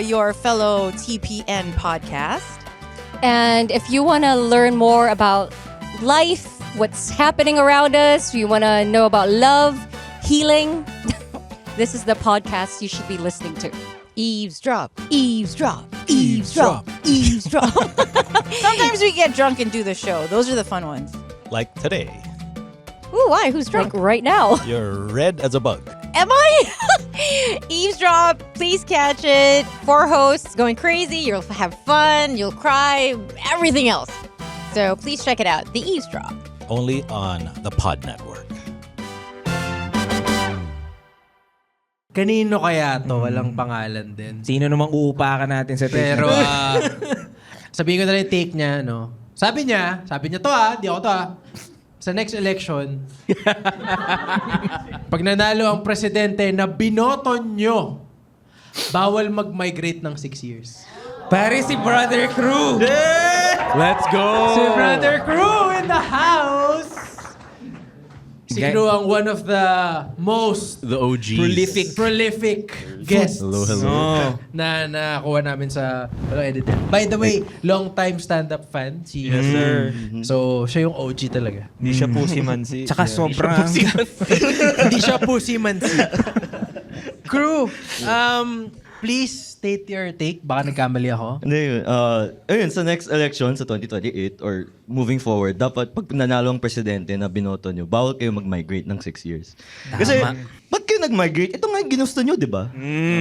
your fellow TPN podcast. And if you want to learn more about life, what's happening around us, you want to know about love, healing, this is the podcast you should be listening to. Eavesdrop, eavesdrop, eavesdrop, eavesdrop. Sometimes we get drunk and do the show. Those are the fun ones. Like today. Ooh, why? Who's drunk? Like right now. You're red as a bug. Am I? Eavesdrop, please catch it. 4 hosts going crazy. You'll have fun. You'll cry. Everything else. So please check it out. The Eavesdrop. Only on the Pod Network. Kanino kaya to? Walang pangalan din. Sino namang uupakan natin sa take? Pero, sabihin ko na lang yung take niya, no? Sabi niya to di ako to sa next election, pag nanalo ang presidente na binoto nyo, bawal mag-migrate ng 6 years. Pare si Brother Crew. Let's go! Si Brother Crew in the house! Si Crew ang one of the most The OGs. prolific guests Hello, hello. na nakuha namin sa edited. By the way, long-time stand-up fan. Si Yes, sir. So, siya yung OG talaga. Hindi siya Pussy Mansi. Tsaka sobrang... Hindi siya pussy mansi. Crew, please state your take. Baka nagkamali ako. Hindi yun. Ayun, sa next election, sa 2028, or moving forward, dapat pag nanalo ang presidente na binoto nyo, bawal kayo mag-migrate ng 6 years. Kasi, ba't kayo nag-migrate? Ito nga yung ginusto nyo, di ba?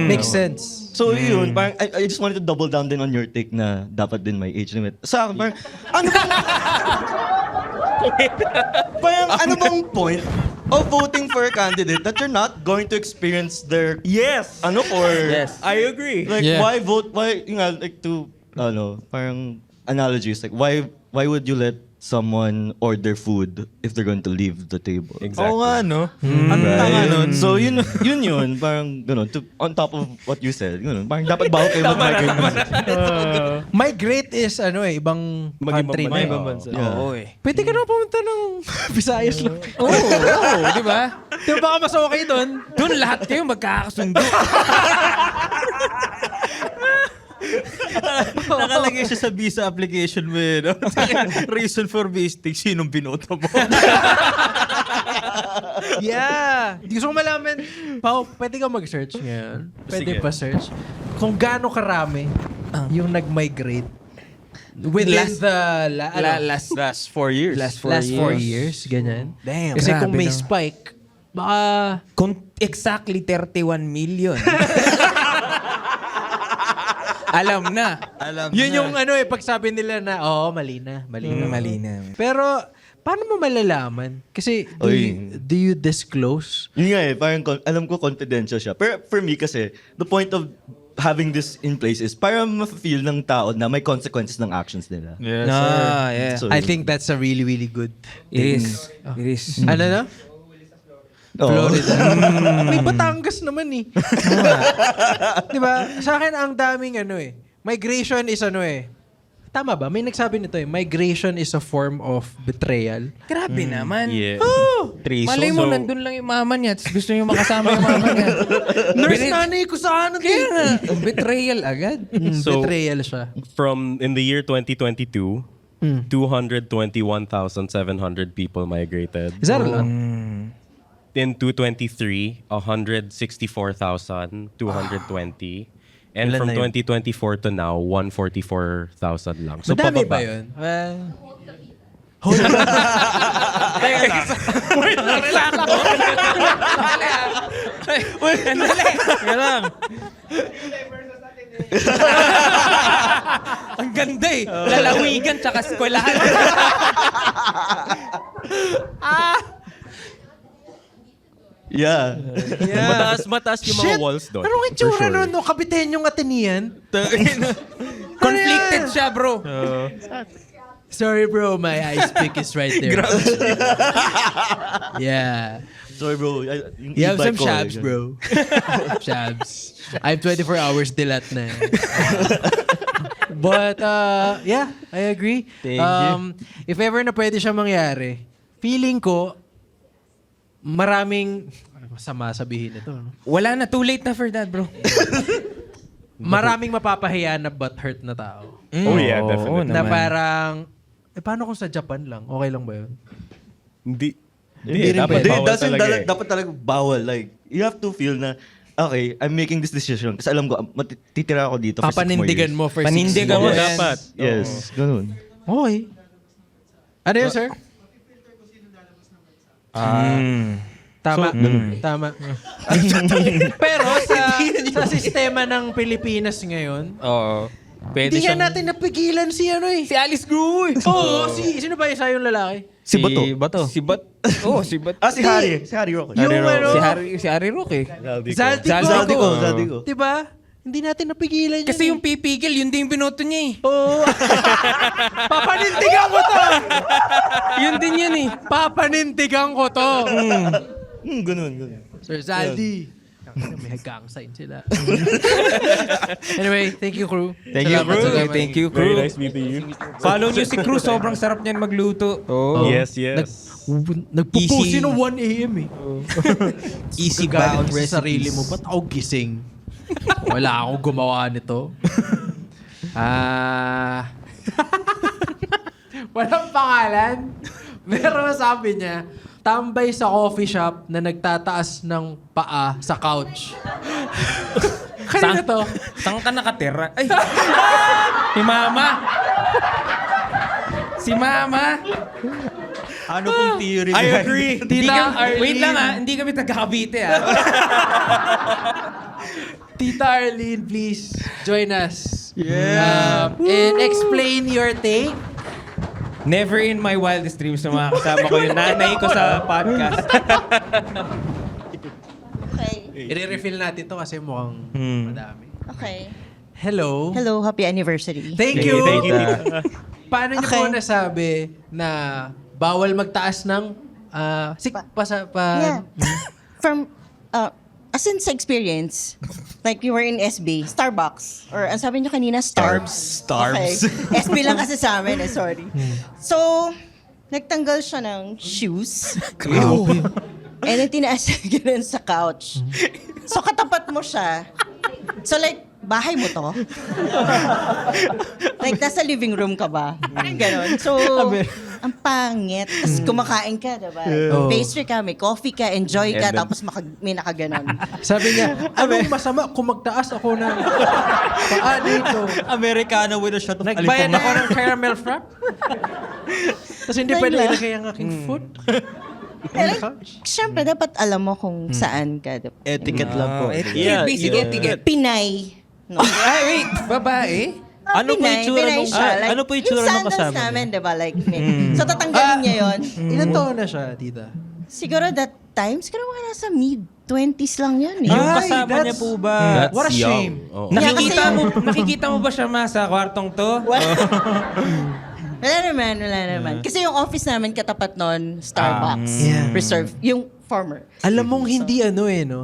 Makes sense. So yun, parang, I just wanted to double down din on your take na dapat din may age limit. Sa akin, parang, ano bang... parang, ano bang point of voting for a candidate that you're not going to experience their... Yes! Ano for... Yes. I agree. Like, why vote? Why, yung nga, like, to, parang analogies, like, why would you let someone order food if they're going to leave the table? Exactly. Oo nga, no? Ang tanga nun. So, yun, parang, on top of what you said, parang dapat bawal kayo mag-migrate. Migrate is, ibang country na. ibang bansa. Yeah. Oo eh. Pwede ka na pumunta ng Visayas lang. Oo, di ba? Di ba baka mas okay doon? Doon lahat kayo magkakasundo. Nakalagay siya sa visa application mo, no? Reason for visiting, sinong binoto mo? Yeah. Gusto ko malaman, Pao, pwede ka mag-search ngayon? Pwede Sige. pa search? Kung gaano karami yung nag-migrate within Last 4 years. Last last 4 years, ganyan. Damn. Kasi kung Grabe, may no? spike, baka... Exactly 31 million. Alam na. Yun yung pagsabi nila na, mali na. Mali na. Pero, paano mo malalaman? Kasi, do you disclose? Yun nga parang alam ko confidential siya. Pero for me kasi, the point of having this in place is para ma-feel ng tao na may consequences ng actions nila. Yes, Yeah. So, I think that's a really, really good It is. It is. Ano na? Florida. May Batangas naman eh. Diba? Sa akin, ang daming migration is tama ba? May nagsabi nito migration is a form of betrayal. Grabe naman. Yeah. Treason. Malay mo, nandun lang yung mama niya at gusto niyo makasama yung mama niya. Nurse nanay ko sa Kaya nga, betrayal agad. So, betrayal siya. From in the year 2022, 221,700 people migrated. Is that a lot? In 2023, 164,220. And from 2024 to now, 144,000 lang. So, Madami ba pababa. yun? Kaya lang. Ang ganda eh. Lalawigan tsaka eskwelahan. yeah. Mataas yung mga walls doon. Anong itsura nun? No? Kabitenyong Atenean? Conflicted siya, bro. Sorry bro, my ice pick is right there. Yeah. Sorry bro. You have some shabs, bro. Shabs. I'm 24 hours dilat na. But, yeah, I agree. Thank you. If ever na pwede siya mangyari, feeling ko, maraming, masama sabihin ito, no? Wala na, too late na for that, bro. Maraming mapapahiya na butthurt na tao. Oh yeah, definitely. Na parang, paano kung sa Japan lang? Okay lang ba yun? Hindi. Hindi rin dapat pwede. bawal talaga eh. Dapat talaga bawal. Like, you have to feel na, okay, I'm making this decision. Kasi alam ko, matitira ako dito for 6 more years. Papanindigan mo for 6 years. Panindigan mo, Dapat. Yes, ganun. Okay. Ano yun, sir? Tama. Tama. Pero sa sistema ng Pilipinas ngayon, Oo. Pwede hindi siyang... nga natin napigilan si Si Alice Gu. Oo, sino ba isa yung lalaki? Si Bato. Bato. Si Bat. Oh, si Bat. Si Harry. Si Harry Roque. Yung ano, Si Harry Roque. Zaldico. Zaldico. Diba? Hindi natin napigilan yun. Kasi yung pipigil, yun din yung binoto niya eh. Oo. Papanintigan ko to! Yun din yun eh. Papanintigan ko to! Ganun. Sir Zaldi. May gang sign sila. Anyway, thank you, crew. Thank you, crew. Thank you, crew. Very nice meeting you. Follow niyo si crew. Sobrang sarap niyan magluto. Oh. Yes. Nagpupusi Easy. ng 1 a.m. eh. Easy Gagalit bound ka sa sarili recipes. mo. Ba't ako gising? Wala akong gumawa nito. Walang pangalan. Pero sabi niya, tambay sa coffee shop na nagtataas ng paa sa couch. Kanina to? Saan ka nakatira? Ay! Si Mama! Si Mama! Ano pong theory? I agree. Tita Arlene. Wait lang hindi kami taga-Cavite Tita Arlene, please join us. And explain your take. Never in my wildest dreams na makakasama ko yung nanay ko sa podcast. Okay. I-refill natin to kasi mukhang madami. Okay. Hello. Hello, happy anniversary. Thank you. Thank you. Paano niyo po nasabi na bawal magtaas ng Yeah. From, as in sa experience, like you were in SB, Starbucks, or ang sabi niyo kanina, Starbs. Okay. SB lang kasi sa amin, sorry. So, nagtanggal siya ng shoes. And then tinaas niya ganun sa couch. So, katapat mo siya. So, like, bahay mo to? Like, nasa living room ka ba? Parang ganun. So, ang pangit. Tapos kumakain ka, diba? Oh. Pastry ka, may coffee ka, enjoy ka, And then- tapos may nakaganon. Sabi niya, anong masama kung magtaas ako ng paa dito? Americano with a shot of Nagbayad ako aliponga. ng caramel frap? Tapos hindi Like pwede that. ilagay ang aking foot? Siyempre, dapat alam mo kung saan ka. Diba? Etiquette lang po. Yeah, Basic you know, etiquette. Pinay. No? Ay, wait! Babae? Ano po yung itsura Pinay nung- siya. Like, ano po yung itsura nung sandals kasama niya? namin, diba? Like, so tatanggalin niya yun. Ilan taon na siya, tita? Siguro that time, siguro mga nasa mid-20s lang yun eh. Yung Ay, kasama that's- niya po ba? That's What a young. shame. Oo. Nakikita mo ba siya sa kwartong to? Wala naman. Kasi yung office namin katapat nun, Starbucks. Yeah. Reserve. Yung former. Alam mong hindi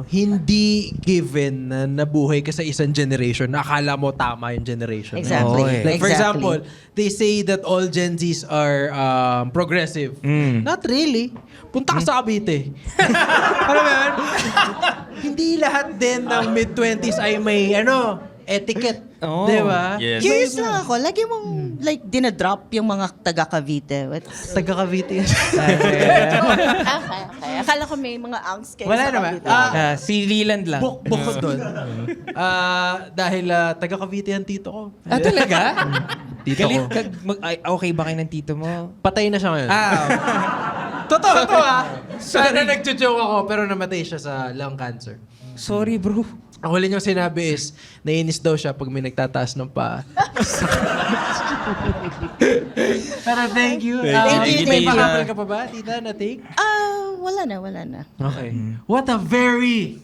hindi given na nabuhay ka sa isang generation na akala mo tama yung generation. na yun. Exactly. Oo, eh. Like for Exactly. example, they say that all Gen Zs are progressive. Not really. Punta ka sa Cavite. Alam mo yun? Hindi lahat din ng mid-20s ay may etiquette. Oo. Di ba? Yes. Curious lang ako, lagi mong like dinadrop yung mga taga Cavite. Taga Cavite. Okay. Akala ko may mga angst kayo Wala sa naman. Cavite. Si Leland lang. Bukod doon. Dahil taga Cavite ang tito ko. Talaga? Tito ko. Okay ba kayo ng tito mo? Patay na siya ngayon. Totoo Sana nagjo-joke ako pero namatay siya sa lung cancer. Sorry, bro. Ang huli niyang sinabi is, nainis daw siya pag may nagtataas ng paa. Pero thank you. Thank you. May pakapal ka pa ba, tita, na take? Wala na. Okay. What a very...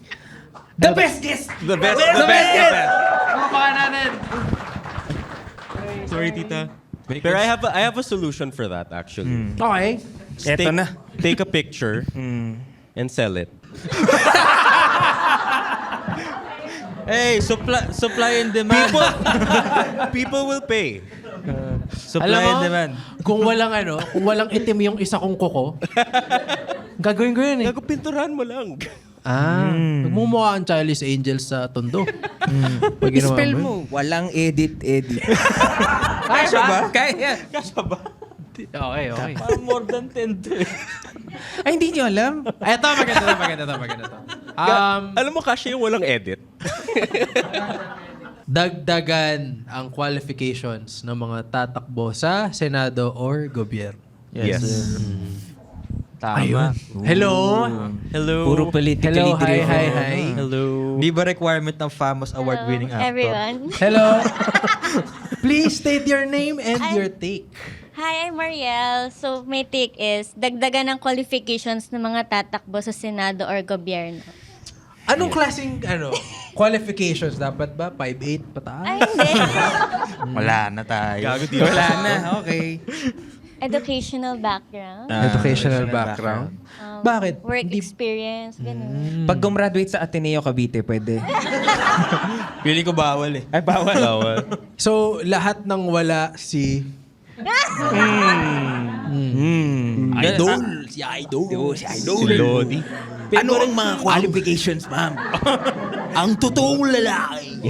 The best guest! The best. Pakapaka natin. Sorry, tita. Pero I have a solution for that, actually. Okay. Eto na. Take a picture and sell it. Hey, supply and demand. People will pay. Supply Alam mo, and demand. kung walang itim yung isa kong kuko, gagawin ko yun eh. Pinturan mo lang. Nagmumukha ang Charlie's Angels sa tondo. Pag ginawa Spell yun. mo. Walang edit. Kaya ba? Kaya. Okay. Parang more than 10 to eh. Ay, hindi niyo alam. Ito, maganda to. Alam mo, kasi yung walang edit. Dagdagan ang qualifications ng mga tatakbo sa Senado or gobyerno. Yes. Tama. Hello? Hello. Puro politically Hello, driven. hi. Hello. Di ba requirement ng famous award-winning actor? everyone. Hello? Please state your name and your take. Hi, I'm Mariel. So, my take is, dagdagan ng qualifications ng mga tatakbo sa Senado or gobyerno. Anong klaseng, qualifications? Dapat ba 5'8" pataas? Ay, hindi. Wala na tayo. Wala na, okay. Educational background. Educational background. Bakit? Work experience, gano'n. Pag gumraduate sa Ateneo Cavite, pwede. Feeling ko bawal eh. Ay, bawal. So, lahat ng wala si... Idol. Si Idol. Si Idol. Si Lodi. Ano ang mga qualifications, ma'am? Ang totoong lalaki.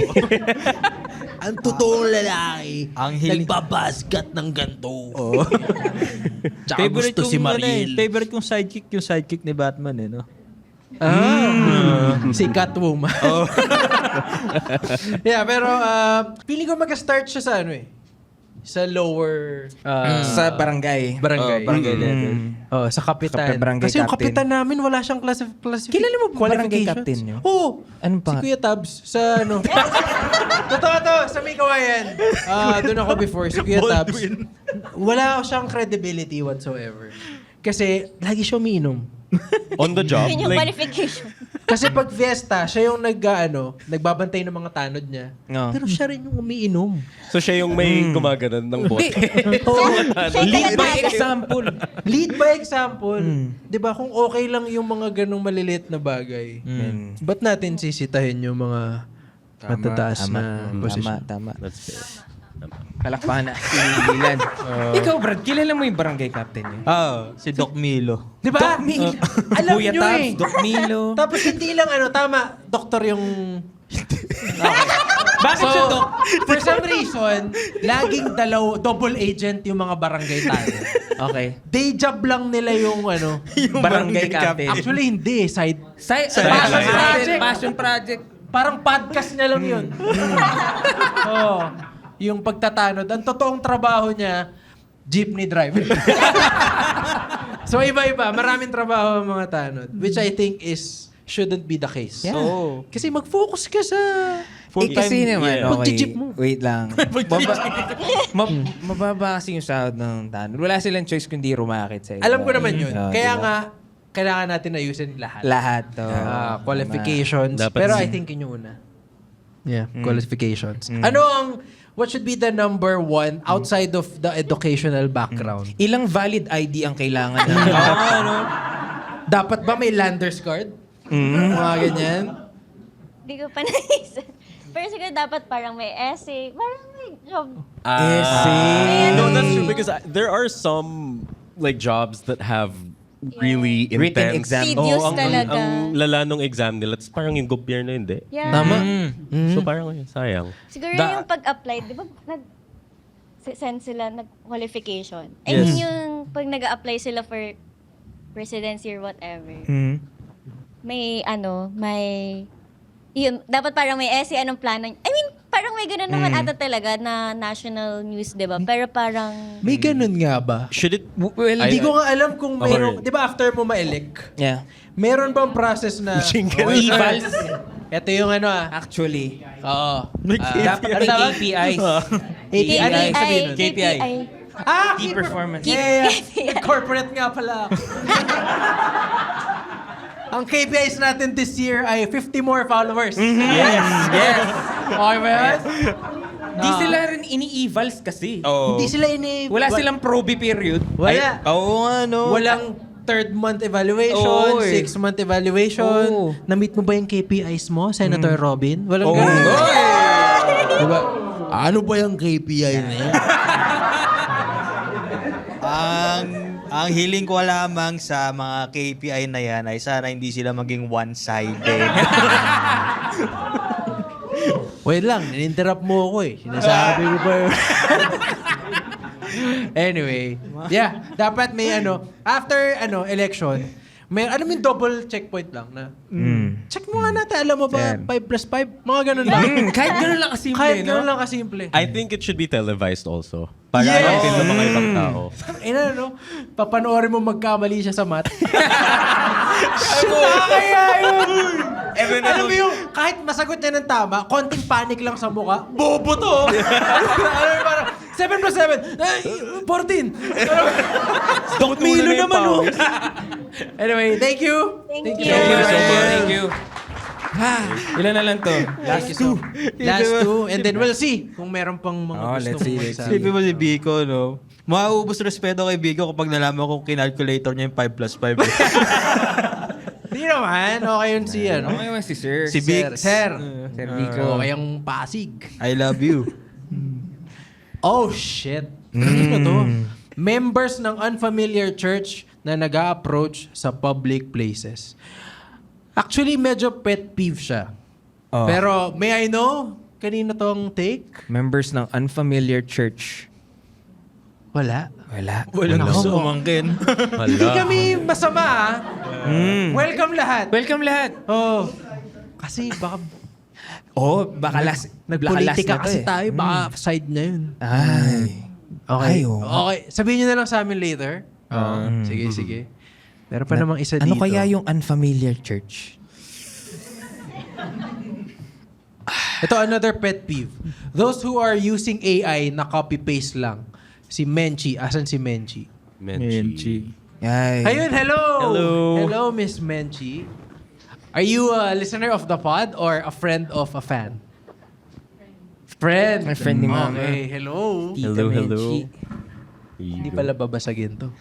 Ang totoong lalaki. Nagbabaskat ng ganto. Tsaka gusto si Mariel. Favorite kong sidekick ni Batman eh, no? Si Catwoman. Yeah, pero feeling ko mag-start siya sa sa lower Sa barangay. barangay. Barangay level. Sa kapitan. Barangay Kasi yung captain. kapitan namin wala siyang classification. Kilala mo ba barangay captain niyo? Oo. Anong Si Kuya Tabs sa Totoo to, sa May Kawayan. Doon ako before, si Kuya Tabs. Wala siyang credibility whatsoever. Kasi lagi siya umiinom. On the job. Yun yung qualification. Kasi pag fiesta, siya yung nagbabantay ng mga tanod niya. No. Pero siya rin yung umiinom. So siya yung may gumaganon ng bote. Lead by example. Lead by example. 'Di ba kung okay lang yung mga ganong maliliit na bagay, ba't natin sisitahin yung mga matataas na posisyon? Tama. That's fair. Palakpakan na. Sinigilan. Ikaw, Brad, kilala mo yung barangay captain niyo? Si Doc Milo. 'Di ba? Alam Kuya nyo Tabs, Doc Milo. Tapos hindi lang tama, doktor yung... Bakit siya, Doc? For some reason, laging double agent yung mga barangay tayo. Okay. Day job lang nila yung Yung barangay captain. Actually, hindi. Side Passion project. project. Passion project. Parang podcast niya lang yun. Oo. Yung pagtatanod. Ang totoong trabaho niya, jeepney driver. So, iba-iba. Maraming trabaho ang mga tanod. Which I think shouldn't be the case. Yeah. So, kasi mag-focus ka sa... Kasi naman, okay. Pag-jeep mo. Wait lang. Mababa kasi yung sahod ng tanod. Wala silang choice kundi rumakit sa iba. Alam ko naman yun. Kaya diba? nga, kailangan natin ayusin lahat. Lahat to. Qualifications. Dapat Pero I think yun yung una. Yeah, qualifications. What should be the number one outside of the educational background? Ilang valid ID ang kailangan na? Dapat ba may lander's card? Mga ganyan. Hindi ko pa naisip. Pero siguro dapat parang may essay. Parang may job. No, that's true because there are some jobs that have really Written intense. exam. Tedious talaga. Ang lala nung exam nila. It's parang yung gobyerno hindi. Yeah. Tama. So parang sayang. Siguro yung pag-apply, di ba send sila nag-qualification? I mean yung pag nag-apply sila for residency or whatever, may yun, dapat parang may essay, anong plano. I mean, parang may ganun naman ata talaga na national news, di ba? Pero parang... May ganun nga ba? Should it... Hindi ko nga alam kung Ako meron... rin. Di ba after mo ma-elect, Yeah. meron bang process na... Evals. Ito yung Actually. Oo. Dapat may KPIs. Ano yung sabihin nun? KPI. Key performance. Yeah. Corporate nga pala. Ang KPIs natin this year ay 50 more followers. Yes. Okay ba yan? Di sila rin ini-evals kasi. Hindi sila Wala silang proby period. Wala. Oo nga, no? Walang third month evaluation, Oo, 6-month evaluation. Oo. Na-meet mo ba yung KPIs mo, Senator Robin? Walang ganun. Diba? Ano ba yung KPI na yan? Ang hiling ko lamang sa mga KPI na yan ay sana hindi sila maging one-sided. Wait lang, in-interrupt mo ako eh. Sinasabi ko pa yun. Anyway, yeah, dapat may after election, may alam mo yung double checkpoint lang na. Check mo nga natin, alam mo ba 5 plus 5? Mga ganun lang. Kahit ganun lang kasimple, Kahit no? ganun lang kasimple. I think it should be televised also. Para Yes! alam din ng mga ibang tao. Papanoorin mo magkamali siya sa math. Kaya yun! Alam mo yung, kahit masagot niya ng tama, konting panic lang sa mukha, bobo to! Alam mo parang, 7 plus 7, 14! Dok Milo naman, oh! Anyway, thank you! Thank you. Thank you. Ilan na lang to? Last two. Last two. And then we'll see kung meron pang mga Let's see, let's magsabi. Isipin mo si Biko, no? Mauubos respeto kay Biko kapag nalaman kong kinalculator niya yung 5 plus 5. Hindi naman. Okay yun si ano. Okay naman si Sir. Si Big. Sir. Sir Vico. Okay yung Pasig. I love you. Oh, shit. Ano to? Members ng unfamiliar church na nag-a-approach sa public places. Actually, medyo pet peeve siya. Oh. Pero, may I know? Kanina tong take? Members ng unfamiliar church. Wala. Walang gusto umangkin. Hindi kami masama, ah. Welcome lahat. Welcome lahat. Oh. Kasi baka Baka nagpolitika na to kasi eh. tayo. Baka side na yun. Ay. Okay. Ay, oo. Okay. Sabihin nyo na lang sa amin later. Sige. Meron pa namang isa Ano dito. kaya yung unfamiliar church? Ito, another pet peeve. Those who are using AI na copy-paste lang. Si Menchi. Asan si Menchi? Menchi. Ay. Ayun, hello! Hello. Hello, Miss Menchi. Are you a listener of the pod or a friend of a fan? Friend. My friend ni Mama. Okay, hello. Tita Hello. Menchi. Hindi pala babasagin to.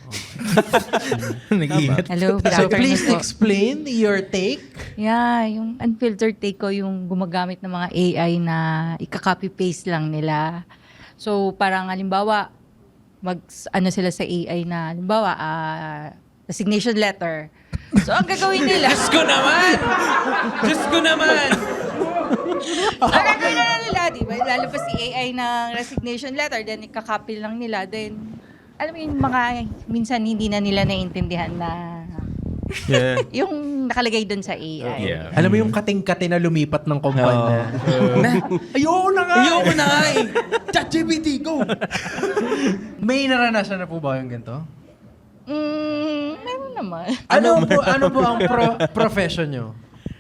Nag-iingat. Hello, good So afternoon please po. explain your take. Yeah, yung unfiltered take ko, yung gumagamit ng mga AI na ika-copy-paste lang nila. So, parang halimbawa, ano sila sa AI na, halimbawa, resignation letter. So, ang gagawin nila... Diyos ko naman! ang gagawin na nila, di ba? Lalabas si AI ng resignation letter, then ikakopy lang nila, then, alam mo yung mga, minsan hindi na nila naiintindihan na yung nakalagay doon sa AI. Yeah. Alam mo yung kating-kate na lumipat ng kumpanya. Ayoko na nga! Ayoko na nga eh. ChatGPT, go! May naranasan na po ba yung ganito? Meron naman. Ano po ang profession nyo?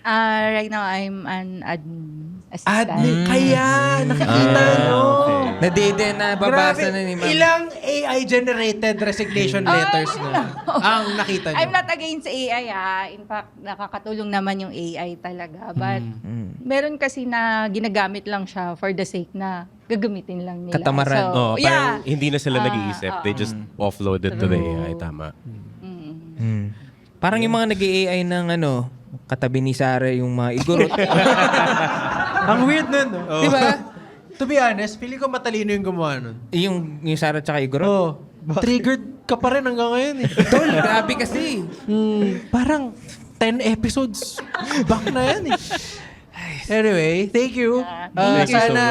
Right now, I'm an admin assistant. Admin. Kaya, nakikita nyo. okay. Nadede na, babasa Grabe, na ni Ma'am. ilang AI-generated resignation letters na ang nakita nyo? I'm not against AI In fact, nakakatulong naman yung AI talaga. But meron kasi na ginagamit lang siya for the sake na gagamitin lang nila. Katamaran. So, Oh, yeah. parang hindi na sila nag-iisip. They just offload it to the AI. Tama. Parang yung mga nag-AI ng katabi ni Sarah yung mga igurot. Ang weird nun, no? Di ba? To be honest, feeling ko matalino yung gumawa nun. yung Sarah tsaka igurot. Oh, triggered ka pa rin hanggang ngayon eh. Tol, grabe kasi. Parang 10 episodes back na yan eh. Anyway, thank you. Thank you so Sana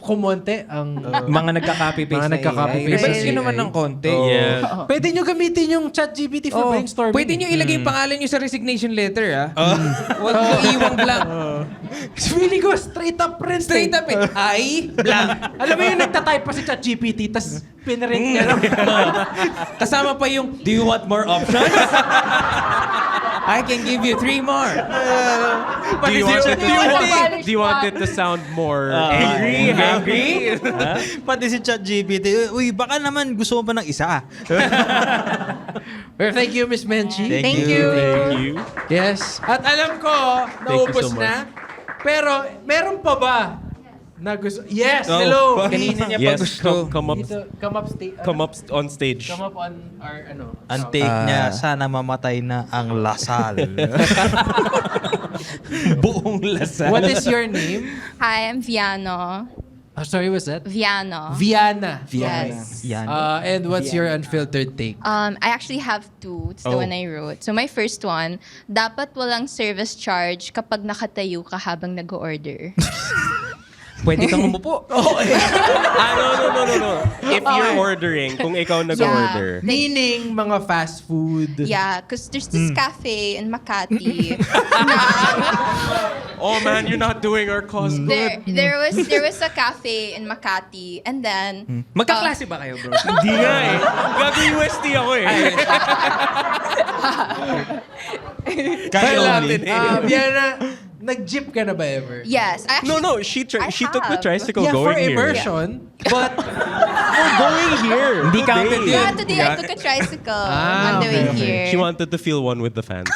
kumonte ang... Mga nagka-copy-paste Mga na nagka-copy-paste AI. Reverse na nyo naman AI. ng konti. Yeah. Pwede nyo gamitin yung ChatGPT for brainstorming. Pwede nyo ilagay yung pangalan nyo sa resignation letter, ha? Huwag nyo iwang blank. Feeling ko straight up print. Straight up eh. I, blank. Alam mo yung nagtatype pa si ChatGPT, tas pinrint niya lang. Kasama pa yung, do you want more options? I can give you 3 more. Do you want it to sound more Angry? Pati si ChatGPT, uy, baka naman gusto mo pa ng isa. Well, thank you, Miss Menchi. Thank you. Thank you. Yes. At alam ko, Thank you naubos so na. Pero, meron pa ba na gusto? Yes, Oh, hello. Kanina niya pa Yes, gusto. come up Come up on stage. Come up on our, Ang take niya, sana mamatay na ang Lasal. Buong lasal. What is your name? Hi, I'm Viano. Oh, sorry, what's that? Viano. Viana. Yes. Yan. And what's your unfiltered take? I actually have 2. It's the one I wrote. So my first one, dapat walang service charge kapag nakatayo ka habang nag-order. Pwede kang umupo. No. If you're ordering, kung ikaw nag-order. Meaning mga fast food. Yeah, because there's this cafe in Makati. Oh man, you're not doing our cause good. there was a cafe in Makati, and then Magkaklase ba kayo, bro? Hindi nga eh. Gago UST ako eh. Cash only. Viana, nag-jeep ka na ba ever? yes, I actually, No, she took the have. tricycle Yeah, for going here. immersion. But, Going here. Hindi counted yun. Yeah, today I took a tricycle on the way okay. here. She wanted to feel one with the fans.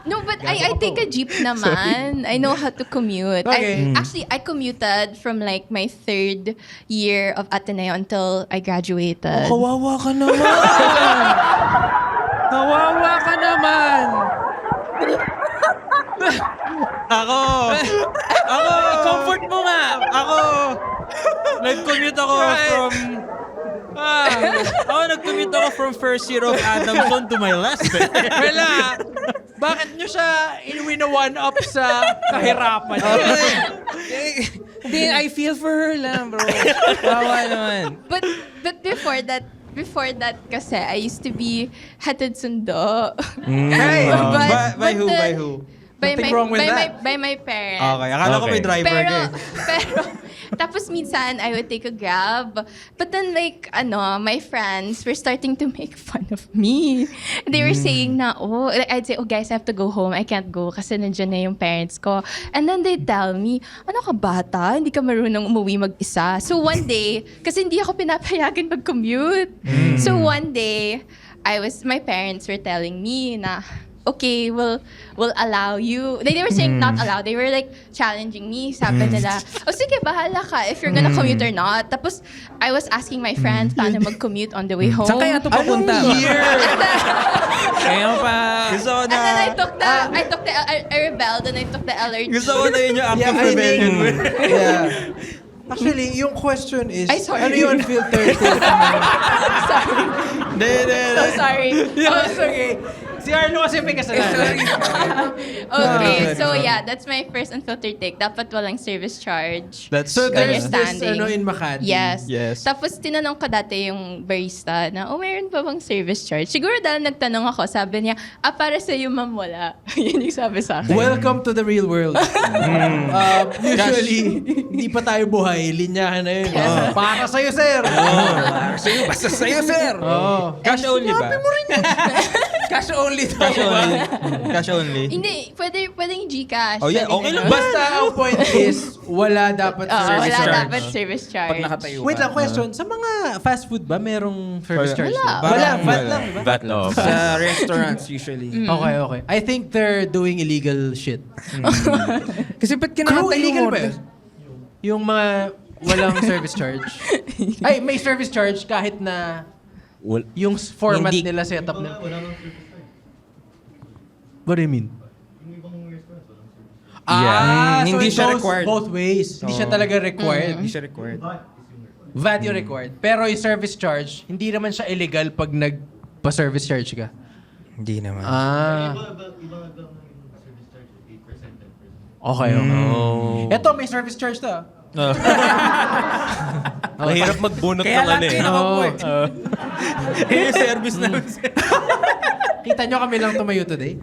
No, but I take a jeep naman. I know how to commute. Okay. I commuted from like my 3rd year of Ateneo until I graduated. Kawawa ka naman! Kawawa ka naman! Ako, comfort mo nga. Nag-commute ako nag-commute ako from first year of Adamson to my last. Wala! Bakit nyo siya one-up sa kahirapan? Hindi, I feel for her lang, bro. Bawa naman. But before that kasi I used to be hatid sundo. Hey! By who? the- By who? By Nothing my, wrong with by that. my by my parents. Okay, akala ko may driver Pero, ka eh. pero, tapos minsan, I would take a Grab. But then, like, my friends were starting to make fun of me. They were saying na, I'd say, guys, I have to go home. I can't go kasi nandiyan na yung parents ko. And then they'd tell me, ano ka bata? Hindi ka marunong umuwi mag-isa. So one day, kasi hindi ako pinapayagan mag-commute. So one day, my parents were telling me na, okay, we'll allow you. They were saying not allow. They were like challenging me. Sabi nila, sige, bahala ka if you're gonna commute or not. Tapos, I was asking my friends paano mag-commute on the way home. Saan kaya ito papunta? Kaya pa. Gusto ko And then I rebelled and I took the LRT. Gusto ko na yun yung act Yeah, of I rebellion. think- Yeah. Actually, yung question is, Ay, sorry. ano yung unfiltered take mo? So sorry. Yes, okay. Si Arlo kasi may kasalanan. Okay, so yeah, that's my first unfiltered take. Dapat walang service charge. So there's this, Understanding. in Makati. Yes. Tapos tinanong ko dati yung barista na, meron pa bang service charge? Siguro dahil nagtanong ako, sabi niya, para sa iyo ma'am wala. Yun yung sabi sa akin. Welcome to the real world. Usually, hindi pa tayo buhay, linyahan na yun. Para sa'yo, sir. Basta sa'yo, sir. Cash only ba? Cash only to. Cash only. Hindi, pwedeng Gcash. Oh, yeah, pwedeng okay lang. ano. Basta ang point is, wala dapat service Wala charge. dapat service charge. Pag nakatayo Wait ka. lang, question. Sa mga fast food ba, merong service charge? Wala. Wala, VAT lang, di ba? That love. Sa restaurants usually. Okay. I think they're doing illegal shit. Kasi ba't Crew, kinakatayo illegal mo? ba yun? Yung mga walang service charge. Ay, may service charge kahit na yung format Hindi. nila, setup nila. What do you mean? So Hindi it siya goes required. both ways. Hindi siya talaga required. Hindi siya required. VAT yung required. Pero yung service charge, hindi naman siya illegal pag nagpa-service charge ka. Hindi naman. Okay. Ito, may service charge to. Mahirap magbunot Kaya ng lang ano eh. kinakapo eh. Yung service namin. Kita nyo kami lang tumayo today.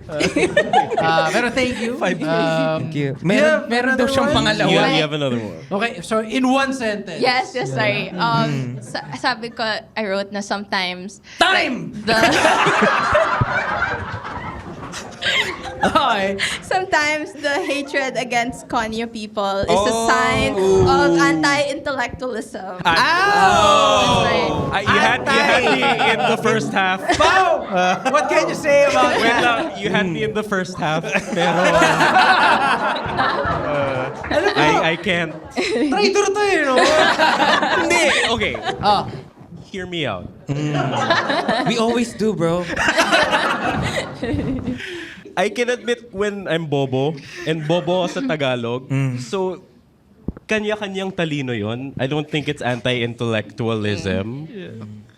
Pero thank you. Thank you. Yeah, Meron daw siyang pangalawa. You have another one. Okay, so in one sentence. Yes, sorry. Sabi ko, I wrote na sometimes... Time! Okay. Sometimes the hatred against Konyo people is a sign of anti-intellectualism. You had me in the first half. Pao! What can you say about Wait that? lang, you had me in the first half. Pero I can't. Traitor to eh, no? Hindi, okay. Hear me out. We always do, bro. I can admit when I'm bobo, and bobo ako sa Tagalog. So, kanya-kanyang talino yon. I don't think it's anti-intellectualism.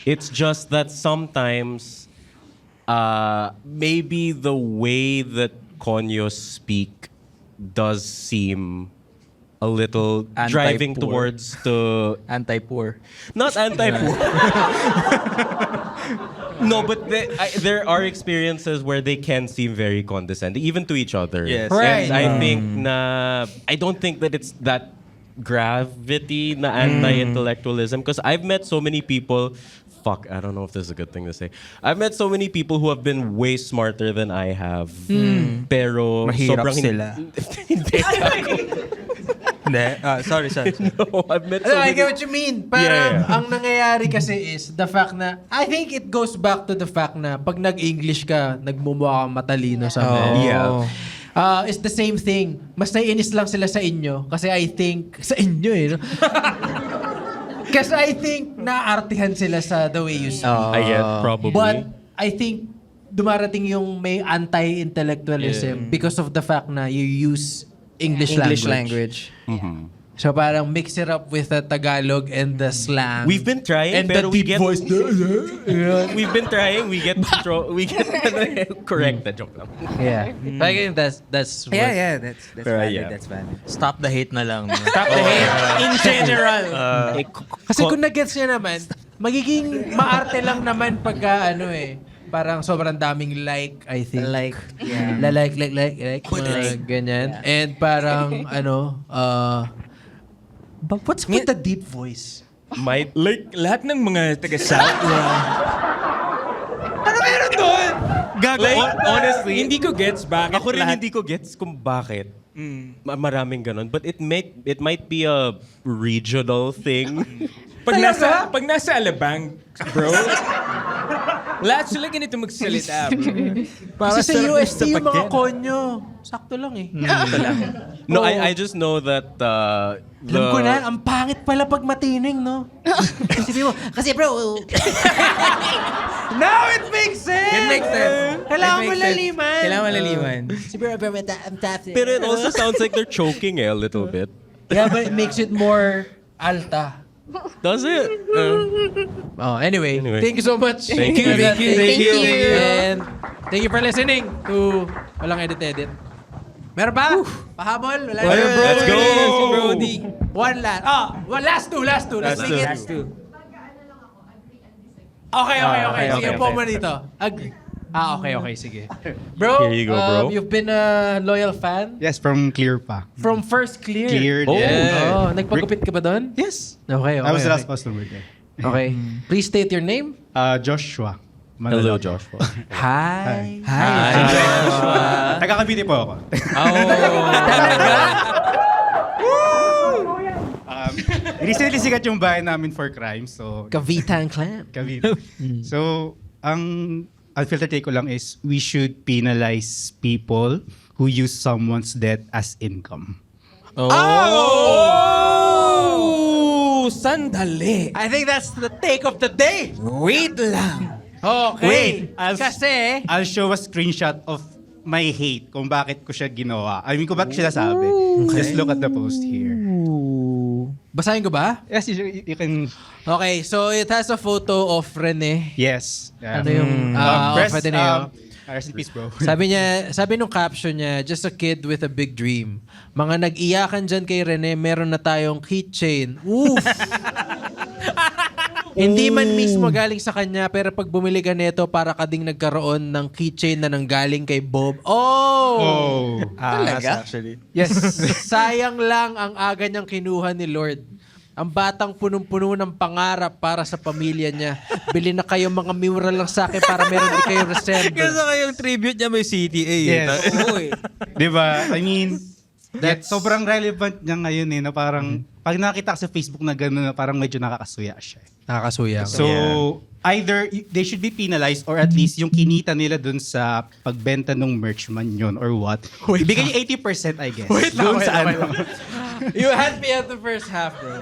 It's just that sometimes, maybe the way that Konyos speak does seem a little driving Anti-poor. towards the... Anti-poor. Not anti-poor. No, but there are experiences where they can seem very condescending, even to each other. Yes. Right. And I think I don't think that it's that gravity na anti-intellectualism, because I've met so many people. Fuck, I don't know if this is a good thing to say. I've met so many people who have been way smarter than I have. Pero Mahirap sobrang sila. Hindi. Hindi. Sorry. No, I've met Ano, so I many... get what you mean. Parang Yeah. ang nangyayari kasi is the fact na, I think it goes back to the fact na pag nag-English ka, nagmumukha kang matalino sa Yeah. It's the same thing. Mas naiinis lang sila sa inyo kasi I think, sa inyo eh. No? Kasi I think naartihan sila sa the way you speak. I get, probably. But I think dumarating yung may anti-intellectualism because of the fact na you use English language. Mhm. So parang mix it up with the Tagalog and the slang. We've been trying, and the pero we deep get... voice. We've been trying, we get correct na joke lang. Yeah. I think that's what, That's Pero valid. yeah. That's valid. Stop the hate na lang. Stop the hate in general. Kasi kung nag-gets niya naman, magiging maarte lang naman pagka parang sobrang daming like, I think. Like, yeah. Like, mga ganyan. And parang, but what's with the deep voice? Might... Like, lahat ng mga taga-South. Ano meron doon? Like, honestly, hindi ko gets bakit ako rin lahat- hindi ko gets kung bakit. Maraming ganun. But it might be a regional thing. Pag nasa Alabang, bro, lahat sila ganito magsalita, bro. Kasi sa sarap UST ng yung mga sapagyan. konyo. Sakto lang eh. No, I just know that Alam ko na, ang pangit pala pag matining, no? Kasi bro, now it makes sense! It makes sense. Kailangan It mo makes sense. laliman. Kailangan mo laliman. Si bro, I'm tapping. Pero it also sounds like they're choking a little bit. Yeah, but it makes it more alta. Does it? Anyway, thank you so much. Thank you. Thank you. Thank you. And thank you for listening to Walang Edit. Meron ba? Pahabol? Wala na. Let's go! Si Brody. One last. Last two. Let's make it. Last two. Okay. Sige, okay. upo mo dito. Okay, sige. Bro, Here you go, bro. You've been a loyal fan Yes, from Clear pa. from first Clear. Clear. Nagpagupit ka ba doon? Yes. Okay. I was the last customer there. Okay. Please state your name. Joshua. Hello, Joshua. Hi. Taga Cavite po ako. Recently sikat yung bahay namin for crime. So, Kavitan Clan. Cavite. So, ang unfiltered take ko lang is we should penalize people who use someone's death as income. Oh! Sandali. I think that's the take of the day. Wait lang. Okay. Kasi I'll show a screenshot of my hate kung bakit ko siya ginawa. I mean, kung bakit siya nasabi. Just look at the post here. Basahin ko ba? Yes, you can... Okay, so it has a photo of Rene. Yes. Ano yung Rest, of Ateneo? rest in peace, bro. Sabi nung caption niya, just a kid with a big dream. Mga nag-iyakan dyan kay Rene, meron na tayong keychain. Oof! Hindi man mismo galing sa kanya, pero pag bumili ka nito, para ka ding nagkaroon ng keychain na nanggaling kay Bob. Oh! Talaga? Actually. Yes. Sayang lang ang aga niyang kinuha ni Lord. Ang batang punong-puno ng pangarap para sa pamilya niya. Bili na kayo mga mural lang sa akin para meron din kayo resemble. Kasi kayong tribute niya may CTA. Yes. Oo eh. Diba? I mean, sobrang relevant niya ngayon na parang, pag nakita ka sa Facebook na gano'n, na parang medyo nakakasuya siya. Nakakasuya. So, either they should be penalized or at least yung kinita nila dun sa pagbenta ng merch man yun or what. Ibigay yung 80%, I guess. Wait Dun sa lang. ano. You had me at the first half, bro.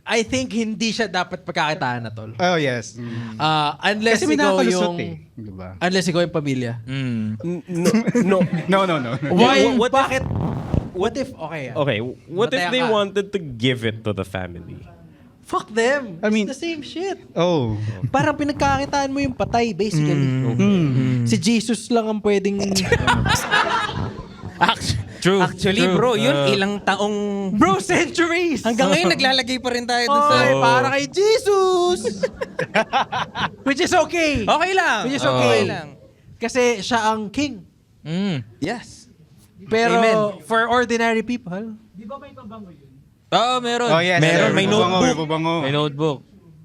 I think hindi siya dapat pagkakitaan na, tol. Oh, yes. Unless Kasi may ikaw nakakalusot yung... eh. Diba? Unless ikaw yung pamilya. No. Why? Bakit? What if... Okay. Okay, what if Mataya they ka. wanted to give it to the family? Fuck them. I mean- It's the same shit. Oh. Parang pinagkakitaan mo yung patay, basically. Si Jesus lang ang pwedeng... Actually, bro, yun ilang taong... Bro, centuries! Hanggang ngayon, naglalagay pa rin tayo dun sa... Oy, para kay Jesus! Which is okay. Okay lang. Which is okay. lang. Kasi siya ang king. Yes. Pero Amen. for ordinary people, Oo, meron. Oh, yes. Meron, may Bubango, notebook. bubango. May notebook.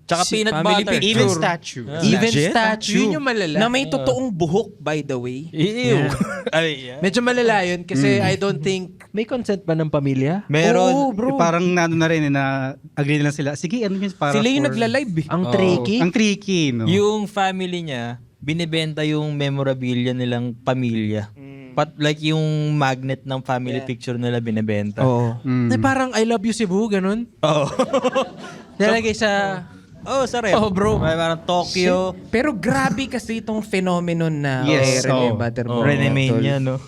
Tsaka peanut family butter. picture. Even statue. Even Legit? statue. Yun yung malala. Na may totoong buhok, by the way. Ew. Ay, yeah. Medyo malala yun kasi I don't think may consent ba ng pamilya? Meron. Oo, bro. Parang nano na rin na agree na lang sila. Sige, ano yun para Sila yung for- nagla-live eh. Ang tricky. Ang tricky, no? Yung family niya, binibenta yung memorabilia nilang pamilya. Like yung magnet ng family picture nila binibenta. Oo. Na parang I love you Cebu, ganun. Oo. Nalagay sa... Oh, sa rep. Oh, bro. May parang Tokyo. Pero grabe kasi itong phenomenon na Yes, Rene oo. Butterball. Rene Tol. Mania, no?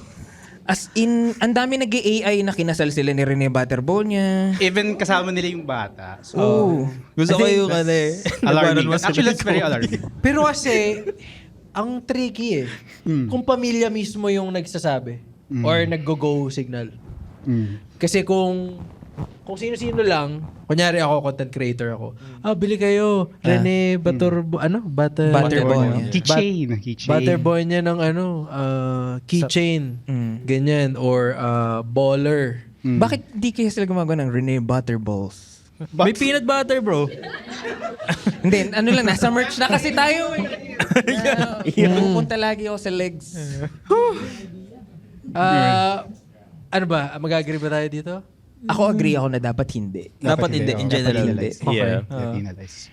As in, ang dami nag-AI na kinasal sila ni Rene Butterball niya. Even kasama nila yung bata. So, Gusto ko yung alarming. Actually, that's very alarming. Pero kasi, ang tricky eh. Kung pamilya mismo yung nagsasabi or nag-go signal. Kasi kung sino-sino lang, kunyari ako, content creator ako, bili kayo, Rene Butterball niya. Keychain. Butterboy niya ng keychain. Ganyan. Or baller. Bakit di kaya sila gumagawa ng Rene Butterballs? May peanut butter, bro. Hindi, ano lang, nasa merch na kasi tayo eh. Pupunta lagi ako sa legs. Ano ba? Mag-agree ba tayo dito? Ako agree ako na dapat hindi. Dapat hindi, in general. Yeah. Penalize.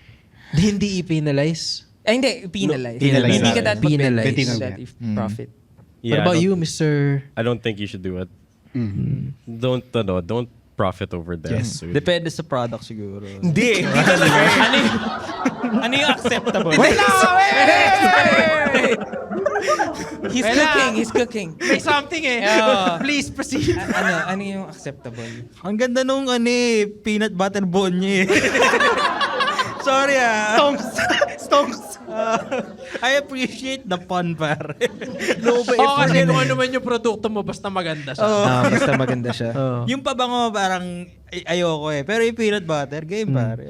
Hindi i-penalize. Ay, hindi, penalize. Penalize. Hindi ka dapat Penalize. penalize. That if profit. What Yeah, about I you, don't- Mr. I don't think you should do it. Don't profit over them. Yes. dude. Depende sa product siguro. Hindi. Ano yung acceptable? He's cooking. May something eh. Please proceed. Ano yung acceptable? Ang ganda nung peanut butter bone niya eh. Sorry Stonks. I appreciate the pun, pare. Kasi kung ano man yung produkto mo, basta maganda siya. Basta maganda siya. Yung pabango parang ayoko eh. Pero yung peanut butter, game pare.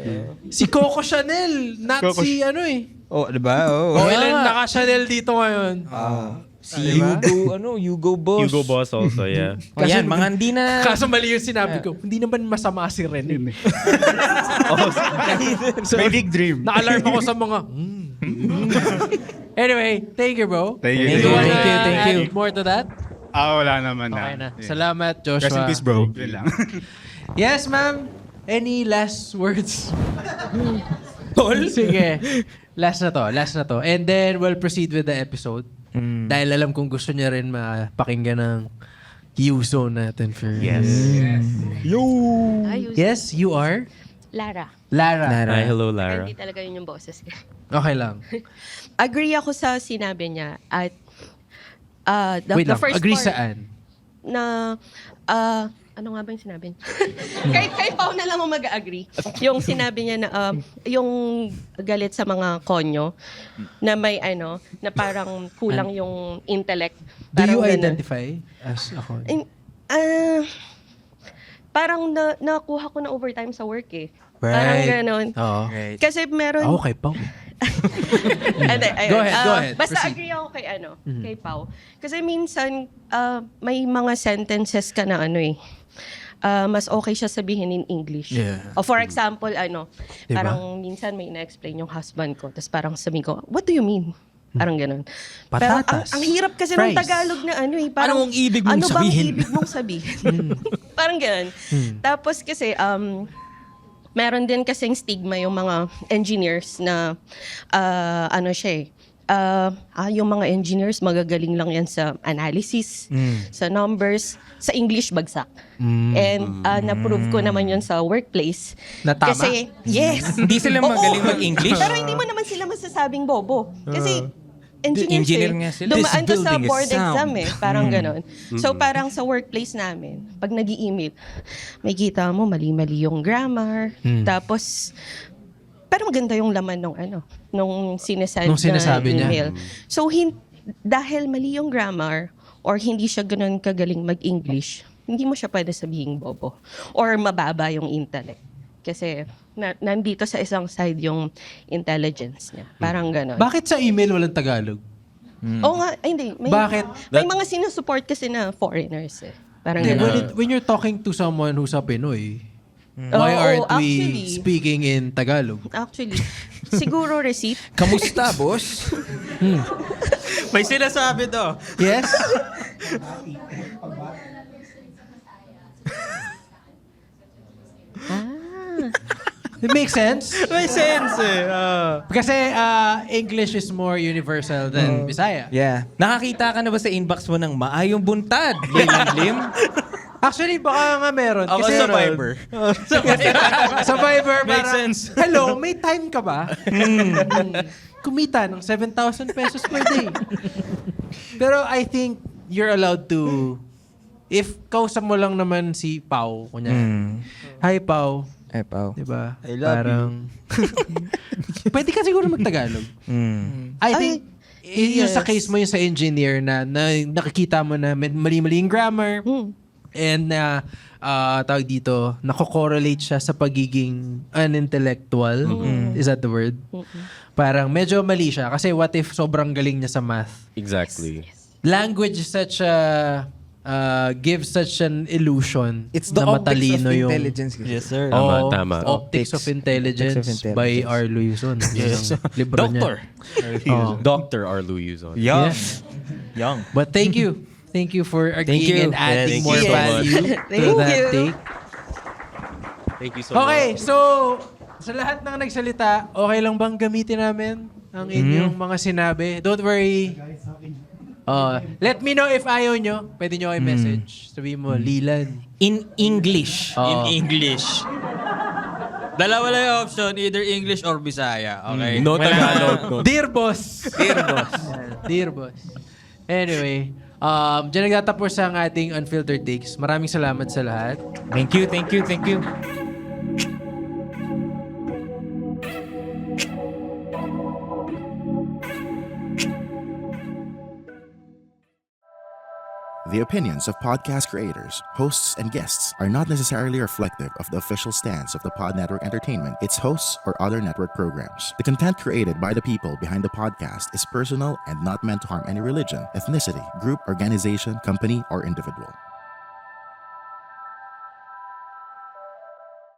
Si Coco Chanel, not si ano eh. Oh, di ba? Oh. Ilan naka-Chanel dito ngayon? Si Hugo Boss. Hugo Boss also, yeah. O yan, mga hindi na... Kaso mali yung sinabi ko. Hindi naman masama si Rene. May big dream. Na-alarm ako sa mga... Anyway, thank you, bro. Thank you. Thank you, thank you. Add more to that? Wala naman na. Okay na. Yeah. Salamat, Joshua. Rest in peace, bro. Yun lang. Yes, ma'am. Any last words? Sige. Last na to. And then, we'll proceed with the episode. Dahil alam kong gusto niya rin mapakinggan ng U-Zone natin for... Yes. Yes, you are? Lara. Lara. Hi, hello, Lara. Hindi talaga yun yung boses. Okay lang. Agree ako sa sinabi niya at Wait the lang, first agree part saan? na ano nga ba yung sinabi niya? kay Pao na lang ako mag-agree. Yung sinabi niya na yung galit sa mga konyo na may na parang kulang yung intellect. Do you Parang ganun. identify as ako? Parang nakuha ko na overtime sa work eh. Right. Parang gano'n. Oo. Kasi meron... Okay, Pao. Hindi, ayun. Go ahead. Basta Proceed. agree ako kay kay Pao. Kasi minsan may mga sentences ka na mas okay siya sabihin in English. Yeah. O for example, Diba? parang minsan may na-explain yung husband ko, tapos parang sabi ko, what do you mean? Parang ganun. Patatas. Pero ang hirap kasi Fries. ng Tagalog na parang, Anong ibig mong ano sabihin? bang ibig mong sabihin? Parang ganun. Tapos kasi, meron din kasing stigma yung mga engineers na, yung mga engineers magagaling lang yan sa analysis, sa numbers, sa English bagsak. And na-prove ko naman yun sa workplace. Na tama? Kasi, yes. Hindi sila Oo. magaling mag-English? Pero hindi mo naman sila masasabing bobo. Kasi, engineers Engineer nga sila. dumaan This to sa building is board sound. exam parang ganon. So parang sa workplace namin, pag nag-i-email, may kita mo mali-mali yung grammar, tapos pero maganda yung laman nung sinasend Nung sinasabi na niya. email. So dahil mali yung grammar or hindi siya ganun kagaling mag-English, hindi mo siya pwede sabihin bobo or mababa yung intellect. Kasi nandito sa isang side yung intelligence niya. Parang gano'n. Bakit sa email walang Tagalog? Oo nga, ay, hindi. Bakit? May mga sinusupport kasi na foreigners eh. Parang Hindi, gano'n. when you're talking to someone who's a Pinoy, Why Oo, aren't we actually. speaking in Tagalog? Actually, siguro receipt. Kamusta, boss? May sinasabi to. Yes? It makes sense. May sense eh. Kasi English is more universal than Bisaya. Yeah. Nakakita ka na ba sa inbox mo ng maayong buntad, Lim? Actually, baka nga meron. Ako Kasi sa Viber. sa Viber, Makes parang, sense. hello, may time ka ba? Kumita ng 7,000 pesos per day. Pero I think you're allowed to, if kausap mo lang naman si Pao, kunyari, hi Pao. Ay, Pao. Diba? I love parang, pwede ka siguro magtagalog. I think, yung sa case mo yung sa engineer na nakikita mo na mali-mali yung grammar, and tawag dito, nako-correlate siya sa pagiging unintellectual. Is that the word? Parang medyo mali siya. Kasi what if sobrang galing niya sa math? Exactly. Language is such a, gives such an illusion. It's the na optics matalino of yung, intelligence. Yes, sir. Oo, Tama. Optics of Intelligence by R. Lewison. Yes. Yung libro Doctor. niya. Dr. Arlo Yuzon. Young. Yes. Young. But thank you. Thank you for agreeing you. and adding Thank more you so value to Thank that you. take. Thank you so Okay, much. so sa lahat ng nagsalita, okay lang bang gamitin namin ang inyong mga sinabi? Don't worry. Let me know if ayaw nyo. Pwede nyo kayo message. Sabihin mo, Lilan. In English. In English. Dalawa lang yung option, either English or Bisaya. Okay? No Tagalog. No. Dear boss. Dear boss. Dear boss. Anyway, dyan nagtatapos ang ating Unfiltered Takes. Maraming salamat sa lahat. Thank you, thank you, thank you. The opinions of podcast creators, hosts, and guests are not necessarily reflective of the official stance of the Pod Network Entertainment, its hosts, or other network programs. The content created by the people behind the podcast is personal and not meant to harm any religion, ethnicity, group, organization, company, or individual.